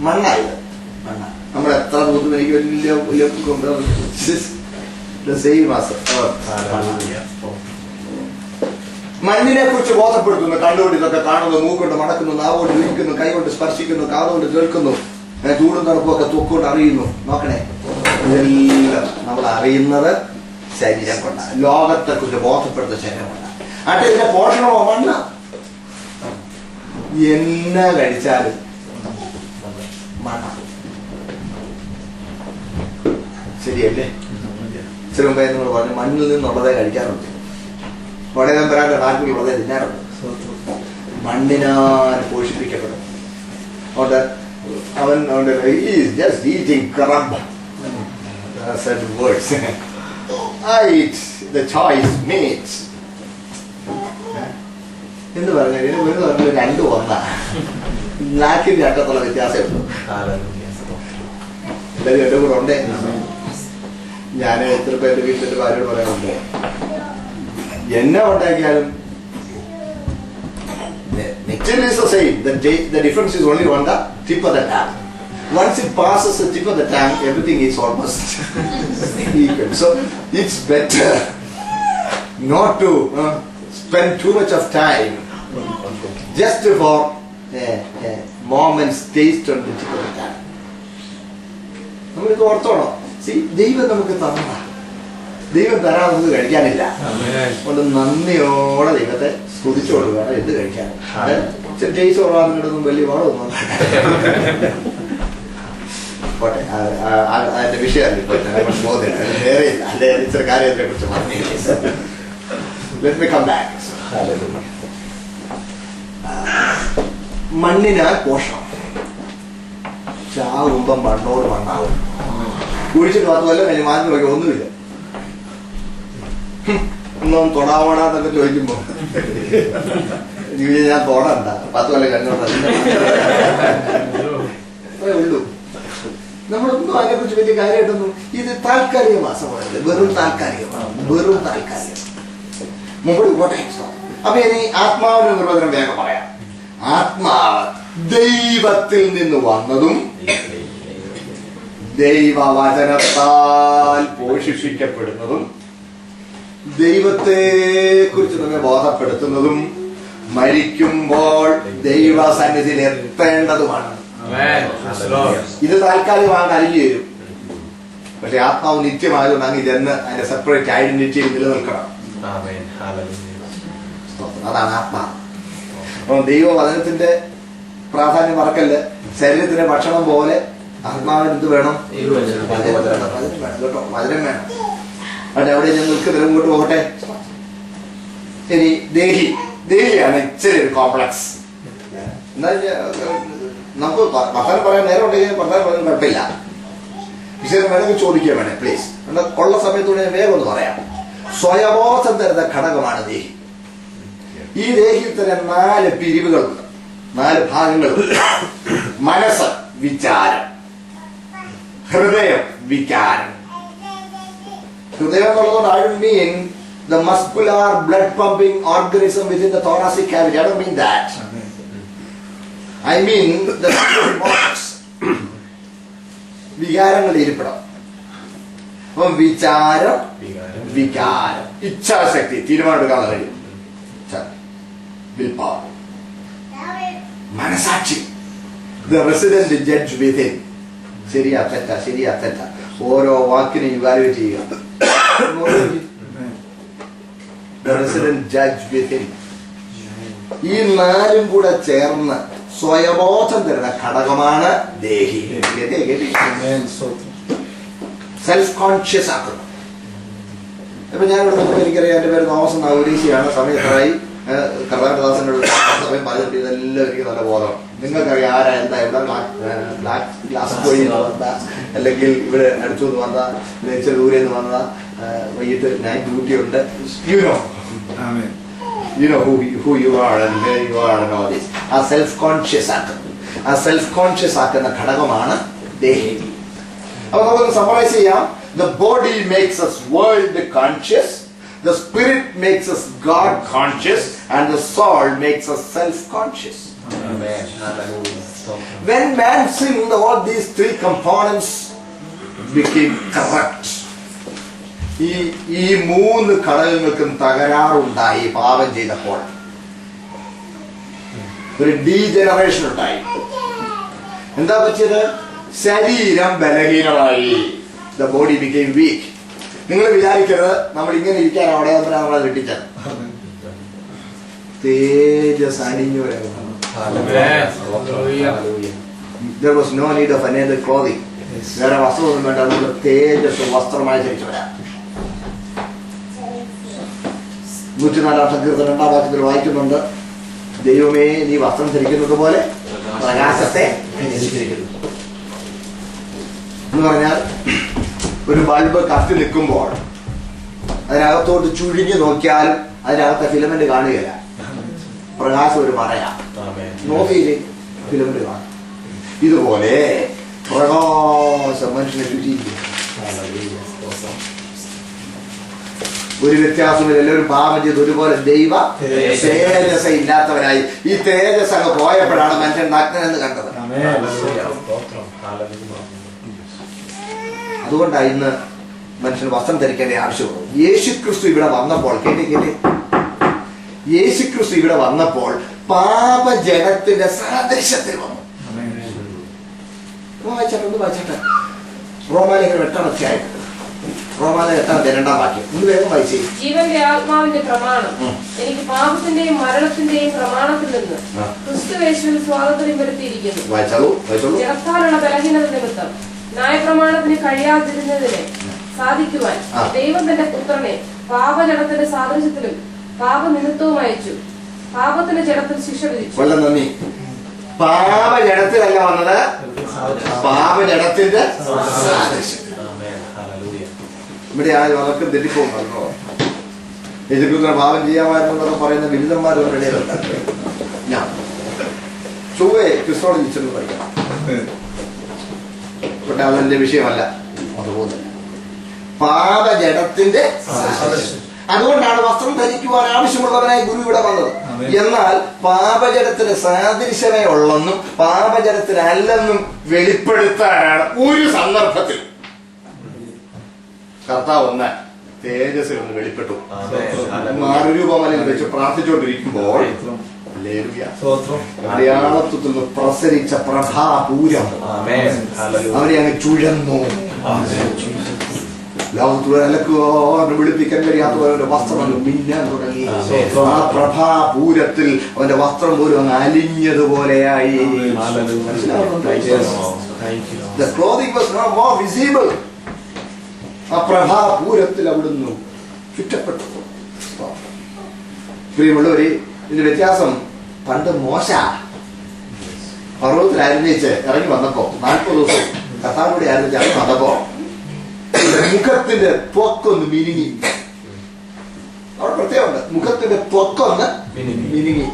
S1: മണ്ണായത്. നമ്മൾ എത്ര ബുദ്ധി എനിക്ക് വലിയ മണ്ണിനെ കുറിച്ച് ബോധപ്പെടുത്തുന്നു. കണ്ണുകൊണ്ട് ഇതൊക്കെ കാണുന്നു, മൂക്കൊണ്ട് മണക്കുന്നു, നാവുകൊണ്ട് വിളിക്കുന്നു, കൈകൊണ്ട് സ്പർശിക്കുന്നു, കാതുകൊണ്ട് കേൾക്കുന്നു, ചൂടും തണുപ്പൊക്കെ തൊക്കൊണ്ട് അറിയുന്നു. നോക്കണേ, ഇതെല്ലാം നമ്മൾ അറിയുന്നത് ശരീരം കൊണ്ടാണ്. ലോകത്തെ കുറിച്ച് ബോധപ്പെടുത്തുന്ന ശരീരം കൊണ്ടാണ്. ആട്ടെ, ഇതിന്റെ പോഷണമോ മണ്ണ്. എന്നെ കഴിച്ചാലും മണ്ണ. ശരിയല്ലേ? ഇച്ചിരി മുമ്പേ നിങ്ങൾ പറഞ്ഞു മണ്ണിൽ നിന്നുള്ളതേ കഴിക്കാറുണ്ട്. വളരെ നമ്പരാന്റെ നാട്ടിലുള്ളതേ തിന്നാറുണ്ട്. മണ്ണിനാൽ പോഷിപ്പിക്കപ്പെടും. അതുകൊണ്ട് അവൻ just eating crumb. Such words. I eat the choice meat. എന്ന് പറഞ്ഞാൽ ഇവര് പറഞ്ഞ 2 ഒന്നാ. നാക്കിന്റെ അറ്റത്തുള്ള വ്യത്യാസമുണ്ട്. എല്ലാവരും എന്റെ കൂടെ ഉണ്ടേ. ഞാൻ ചിലപ്പോ എന്റെ വീട്ടിന്റെ ഭാര്യയോട് പറയാറുണ്ട്, എന്നെ ഉണ്ടാക്കിയാലും Nectar is the same. The difference is only on the tip of the tongue. Once it passes the tip of the tongue, everything is almost equal. So it's better not to spend too much of time just for a moment's taste on the tip of the tongue. നമ്മളിത് ഓർത്തോണം. ദൈവം നമുക്ക് തന്ന, ദൈവം തരാതൊന്നും കഴിക്കാനില്ല. അതുകൊണ്ട് നന്ദിയോടെ ദൈവത്തെ സ്തുതിച്ചോട് വേണം എന്ത് കഴിക്കാൻ. ടേസ്റ്റ് കുറവാകുന്നതൊന്നും വലിയ പാടൊന്നും പോട്ടെ, അതിന്റെ വിഷയമല്ല ഇപ്പൊ പോകുന്നില്ല. നേരെയില്ല, അല്ലെ ഇച്ചിരി കാര്യത്തെ കുറിച്ച് പറഞ്ഞു. Let me come back. മണ്ണിനാൽ പോഷണം. ചാവുമ്പം മണ്ണോട് മണ്ണാവും. കുഴിച്ചിട്ട് 10 കൊല്ലം കഴിഞ്ഞ് മാറ്റി നോക്കി ഒന്നുമില്ല. ഒന്നും തൊടാവണമെന്നൊക്കെ ചോദിക്കുമ്പോ ഞാൻ തൊടണ്ട, 10 കൊല്ലം കഴിഞ്ഞോണ്ടേ ഉള്ളൂ. നമ്മളൊന്നും അതിനെ കുറിച്ച് വലിയ കാര്യമായിട്ടൊന്നും. ഇത് താൽക്കാലിക മാസമാണ്, വെറും താൽക്കാലികമാണ്, വെറും താൽക്കാലികം. മുമ്പോട്ട് പോട്ടെ. അപ്പൊ ഇനി ആത്മാവിന്റെ നിർവചനം വേഗം പറയാം. ആത്മാവ് ദൈവത്തിൽ നിന്ന് വന്നതും ദൈവവചനത്താൽ പോഷിപ്പിക്കപ്പെടുന്നതും ദൈവത്തെ കുറിച്ച് നമ്മെ ബോധപ്പെടുത്തുന്നതും മരിക്കുമ്പോൾ ദൈവസന്നിധിയിൽ എത്തേണ്ടതുമാണ്. ഇത് താൽക്കാലികമാണ്, അലിഞ്ഞു തരും. പക്ഷെ ആത്മാവ് നിത്യമായതുകൊണ്ട് അങ്ങ് ഇതെന്ന് അതിന്റെ സെപ്പറേറ്റ് ഐഡന്റിറ്റിയിൽ നിലനിൽക്കണം. അതാണ് ആത്മാവ്. അപ്പൊ ദൈവവചനത്തിന്റെ പ്രാധാന്യം മറക്കല്ല്. ശരീരത്തിന്റെ ഭക്ഷണം പോലെ ആത്മാവിന് എന്ത് വേണം? കേട്ടോ, വചനം വേണം. അവിടെ അവിടെ ഞാൻ നിൽക്കുന്നതിന് മുമ്പോട്ട് പോകട്ടെ. ഇനി ദേഹിയാണ് ഇച്ചിരി ഒരു കോംപ്ലക്സ്. എന്താ നമുക്ക് വർത്തമാനം പറയാൻ നേരം ഉണ്ടെങ്കിൽ വർത്തമാനം പറയാൻ കുഴപ്പമില്ല. വിഷയം വേണമെങ്കിൽ ചോദിക്കാൻ വേണേ പ്ലീസ്. ഉള്ള സമയത്തൂടെ ഞാൻ വേഗം ഒന്ന് പറയാം. സ്വയബോധം തരുന്ന ഘടകമാണ് ദേഹി. ഈ ദേഹിയിൽ തന്നെ 4 പിരിവുകളുണ്ട്, 4 ഭാഗങ്ങളുണ്ട്. മനസ്സ് വിചാരം, ഹൃദയം വികാരം. ഹൃദയം എന്നുള്ളതുകൊണ്ട് I don't mean the muscular blood pumping organism within the thoracic cavity. I don't mean that. I mean the emotions. വികാരങ്ങൾ ഇരിപ്പിടം. അപ്പം വിചാരം, വികാരം, ഇച്ഛാശക്തി, തീരുമാനമെടുക്കാൻ കഴിയും. മനസാക്ഷി, the resident judge within. ശരിയാ തെറ്റാ, ശരിയാ തെറ്റാ. ഓരോ വാക്കിനെ ഇവാലുവേറ്റ് ചെയ്യുക. The resident judge with him. ഈ നാലും കൂടെ ചേർന്ന് സ്വയബോധം തരുന്ന ഘടകമാണ് ദേഹി. സെൽഫ് കോൺഷ്യസ് ആക്കുന്നു. ഇപ്പൊ ഞാനിവിടെ നോക്കുമ്പോൾ എനിക്കറിയാം, എന്റെ പേര് തോമസ് നൗരീശിയാണ്. സമയത്തായി കർണാടകദാസനോട് സമയം പറഞ്ഞിട്ട് ഇതെല്ലാം എനിക്ക് നല്ല ബോധമാണ്. നിങ്ങൾക്കറിയാം ആരാ എന്താ ഇവിടെ ഗ്ലാസ് പോയി വന്നതാ, അല്ലെങ്കിൽ ഇവിടെ അടുത്തു നിന്ന് വന്നതാ, ഇച്ചിരി ദൂരെ നിന്ന് വന്നതാ, വൈകിട്ട് നൈറ്റ് ഡ്യൂട്ടി ഉണ്ട്. You know who you are and where you are and all this. ആ സെൽഫ് കോൺഷ്യസ് ആക്കുന്നു. ആ സെൽഫ് കോൺഷ്യസ് ആക്കുന്ന ഘടകമാണ് ദേഹി. അപ്പൊ നമുക്ക് സമ്മറൈസ് ചെയ്യാം. The body makes us world conscious, the spirit makes us God conscious, and the soul makes us self conscious. When man sinned, all these three components became corrupt. ഈ മൂന്ന് ഘടകങ്ങൾക്കും തകരാറുണ്ടായി. പാപം ചെയ്തപ്പോൾ ഒരു ഡീജനറേഷൻ ഉണ്ടായി. എന്താ പറ്റിയത്? ശരീരം ബലഹീനമായി. The body became weak. നിങ്ങൾ വിചാരിക്കരുത് നമ്മൾ ഇങ്ങനെ ഇരിക്കാൻ അവിടെ നമ്മളെ കിട്ടിച്ചത്. തേജസ് അണിഞ്ഞു വരാം. There was no need of another clothing. വേറെ വസ്ത്രമൊന്നും വേണ്ട. നമ്മൾ തേജസ് വസ്ത്രമായി ധരിച്ചു വരാം. 104 സങ്കീർത്തനം 2 വാക്യത്തിൽ വായിക്കുന്നുണ്ട്, ദൈവമേ നീ വസ്ത്രം ധരിക്കുന്നത് പോലെ പ്രകാശത്തെ എന്ന് പറഞ്ഞാൽ ഒരു ബൾബ് കത്തി നിൽക്കുമ്പോൾ അതിനകത്തോട്ട് ചുഴിഞ്ഞു നോക്കിയാലും അതിനകത്തെ ഫിലമെന്റ് കാണുകയില്ല. പ്രകാശം ഒരു മറയാ. നോക്കിയില്ലേ ഫിലമെന്റ് കാണും. ഇതുപോലെ പ്രകാശം മനുഷ്യനെ ചുറ്റിയിരിക്കും. ഒരു വ്യത്യാസമില്ല. എല്ലാവരും പാപം ചെയ്ത് ഒരുപോലെ ദൈവ തേജസ് ഇല്ലാത്തവരായി. ഈ തേജസ് അങ്ങ് പോയപ്പോഴാണ് മനുഷ്യൻ നഗ്നനെന്ന് കണ്ടത്. അതുകൊണ്ടാണ് ഇന്ന് മനുഷ്യൻ വസ്ത്രം ധരിക്കേണ്ട ആവശ്യമുള്ളൂ. യേശുക്രിസ്തു ഇവിടെ വന്നപ്പോൾ യേശുക്രിസ്തു ഇവിടെ വന്നപ്പോൾ പാപജനത്തിന്റെ സാദൃശ്യത്തിൽ വന്നു. വായിച്ചട്ടെ റോമാലേഖനം 8-ാം അധ്യായം. റോമാലേഖനം 8-ാം വാക്യം. ഒന്ന് വേഗം വായിച്ചേ.
S3: ജീവന്റെ ആത്മാവിന്റെ പ്രമാണം എനിക്ക് പാപത്തിന്റെയും മരണത്തിന്റെയും പ്രമാണത്തിൽ നിന്ന് ക്രിസ്തുയേശുവിൽ സ്വാതന്ത്ര്യം വരുത്തിയിരിക്കുന്നു. ജഡത്താലുള്ള ബലഹീനത നിമിത്തം ന്യായപ്രമാണത്തിന് കഴിയാതിരുന്നതിനെ സാധിക്കുവാൻ ദൈവം തന്റെ പുത്രനെ പാപജടത്തിന്റെ സാദൃശ്യത്തിലും പാപനിമിത്തവും അയച്ചു. പാപത്തിന്റെ ജഡത്തിൽ ശിക്ഷ വിധിച്ചു.
S1: വളരെ നന്ദി. പാപജടത്തിലല്ല വന്നത്, പാപജടത്തിന്റെ സാദൃശ്യം. ഇവിടെ ആരും അവർക്കും തെറ്റിപ്പോകും. പറഞ്ഞോ യേശുക്രിസ്തുവിനെ പാപം ചെയ്യാമായിരുന്നൊക്കെ പറയുന്ന ബിരുദന്മാരൊന്നും ഇടയിലുണ്ട്. ഞാൻ ചൊവ്വേ ക്രിസ്തോളജി ചെന്ന് പഠിക്കണം. പക്ഷെ അതെന്റെ വിഷയമല്ല. അതുപോലെ പാപജടത്തിന്റെ സാദൃശ്യം. അതുകൊണ്ടാണ് വസ്ത്രം ധരിക്കുവാൻ ആവശ്യമുള്ളവനായി ഗുരു ഇവിടെ വന്നത്. എന്നാൽ പാപജടത്തിന് സാദൃശ്യമേ ഉള്ളെന്നും പാപജടത്തിനല്ലെന്നും വെളിപ്പെടുത്താനാണ് ഒരു സന്ദർഭത്തിൽ കർത്താവ് ഒന്ന് തേജസ്സിൽ ഒന്ന് വെളിപ്പെട്ടു. മാറുരൂപമലയിൽ വെച്ച് പ്രാർത്ഥിച്ചുകൊണ്ടിരിക്കുമ്പോൾ അടയാളത്വത്തിൽ നിന്ന് പ്രസരിച്ച പ്രഭാപൂരം അവരെ അങ്ങ് ചുഴന്നു. ലോകത്തുള്ള അലക്കുവാൻ വിളിപ്പിക്കാൻ കഴിയാത്തവരുടെ വസ്ത്രം അങ്ങ് മിന്നാൻ തുടങ്ങി. ആ പ്രഭാപൂരത്തിൽ അവന്റെ വസ്ത്രം പോലും അങ്ങ് അലിഞ്ഞതുപോലെയായി. The clothing was now more visible. ആ പ്രഭാപൂരത്തിൽ അവിടുന്ന് ചുറ്റപ്പെട്ടു. പ്രിയമുള്ളവര്, ഇതിന്റെ വ്യത്യാസം പണ്ട് മോശ പർവ്വതത്തിൽ ആരംഭിച്ച് ഇറങ്ങി വന്നപ്പോ 40 ദിവസം കർത്താവിലൂടെ ആരംഭിച്ച് ഇറങ്ങി വന്നപ്പോ മുഖത്തിന്റെ ത്വക്കൊന്ന് മിനുങ്ങി. അവിടെ പ്രത്യേകമുണ്ട്, മുഖത്തിന്റെ ത്വക്കൊന്ന് മിനുങ്ങി.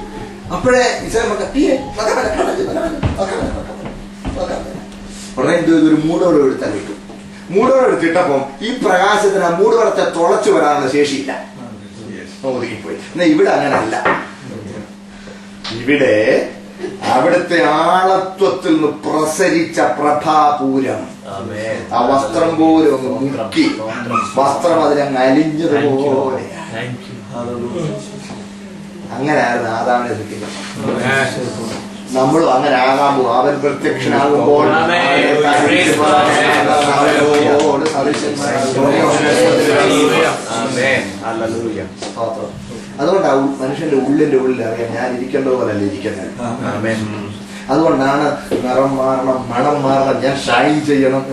S1: അപ്പോഴേ ഉടനെ ഒരു മൂടോടെ എടുത്താൽ കിട്ടും. മൂടോടെ എടുത്തിട്ടപ്പം ഈ പ്രകാശത്തിന് ആ മൂടുവടത്തെ തുളച്ചു വരാനുള്ള ശേഷിയില്ല, ഒതുങ്ങിപ്പോയി. എന്നാ ഇവിടെ അങ്ങനല്ല. ഇവിടെ അവിടുത്തെ ആളത്വത്തിൽ നിന്ന് പ്രസരിച്ച പ്രഭാപൂരം ആ വസ്ത്രം പോലും ഒന്ന് മുക്കി, വസ്ത്രം അതിനങ്ങ് അലിഞ്ഞതുപോലെ. അങ്ങനെയായിരുന്നു ആദാമിനെ സൃഷ്ടിക്കുന്നത്. നമ്മളും അങ്ങനെ ആകാൻ പോകും. അവൻ പ്രത്യക്ഷനാകുമ്പോൾ അവനോട് അതുകൊണ്ടാവും മനുഷ്യന്റെ ഉള്ളിന്റെ ഉള്ളിൽ അറിയാം ഞാൻ ഇരിക്കേണ്ട പോലല്ല ഇരിക്കുന്നത്. അതുകൊണ്ടാണ് നിറം മാറണം, മണം മാറണം, ഞാൻ ഷൈൻ ചെയ്യണം.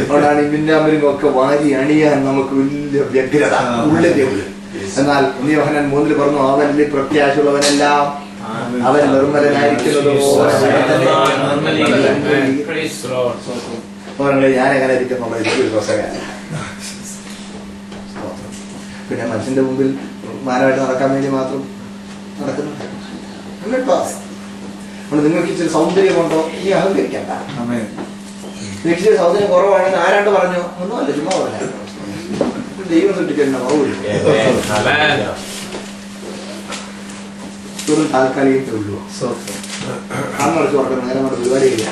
S1: അതുകൊണ്ടാണ് ഈ മിന്നാമരും ഒക്കെ വാരി അണിയാൻ നമുക്ക് വലിയ വ്യഗ്രത ഉള്ളിന്റെ ഉള്ളിൽ. എന്നാൽ യോഹന്നാൻ 3 പറഞ്ഞു അവനിൽ പ്രത്യാശയുള്ളവനെല്ലാം അവൻ നിർമ്മലനായിരിക്കുന്നത്. ഞാനെങ്ങനെ ഇരിക്കുന്നുള്ള എനിക്കൊരു രസകരമാണ്. പിന്നെ മനുഷ്യന്റെ മുമ്പിൽ മാനമായിട്ട് നടക്കാൻ വേണ്ടി മാത്രം നടക്കുന്നുണ്ട്. നിങ്ങൾക്ക് ഇച്ചിരി സൗന്ദര്യമുണ്ടോ ഇനി അഹങ്കരിക്കണ്ട. നിങ്ങൾക്ക് ഇച്ചിരി സൗന്ദര്യം കുറവാണെന്ന് ആരാണ്ട് പറഞ്ഞു ഒന്നുമല്ല, ചുമ്മാ പറഞ്ഞ ദൈവം സൃഷ്ടിക്കുന്ന കുറവില്ല. താൽക്കാലികത്തേ ഉള്ളൂ. അന്നടച്ച് കൊടുക്കണം, നേരെ പരിപാടിയില്ല.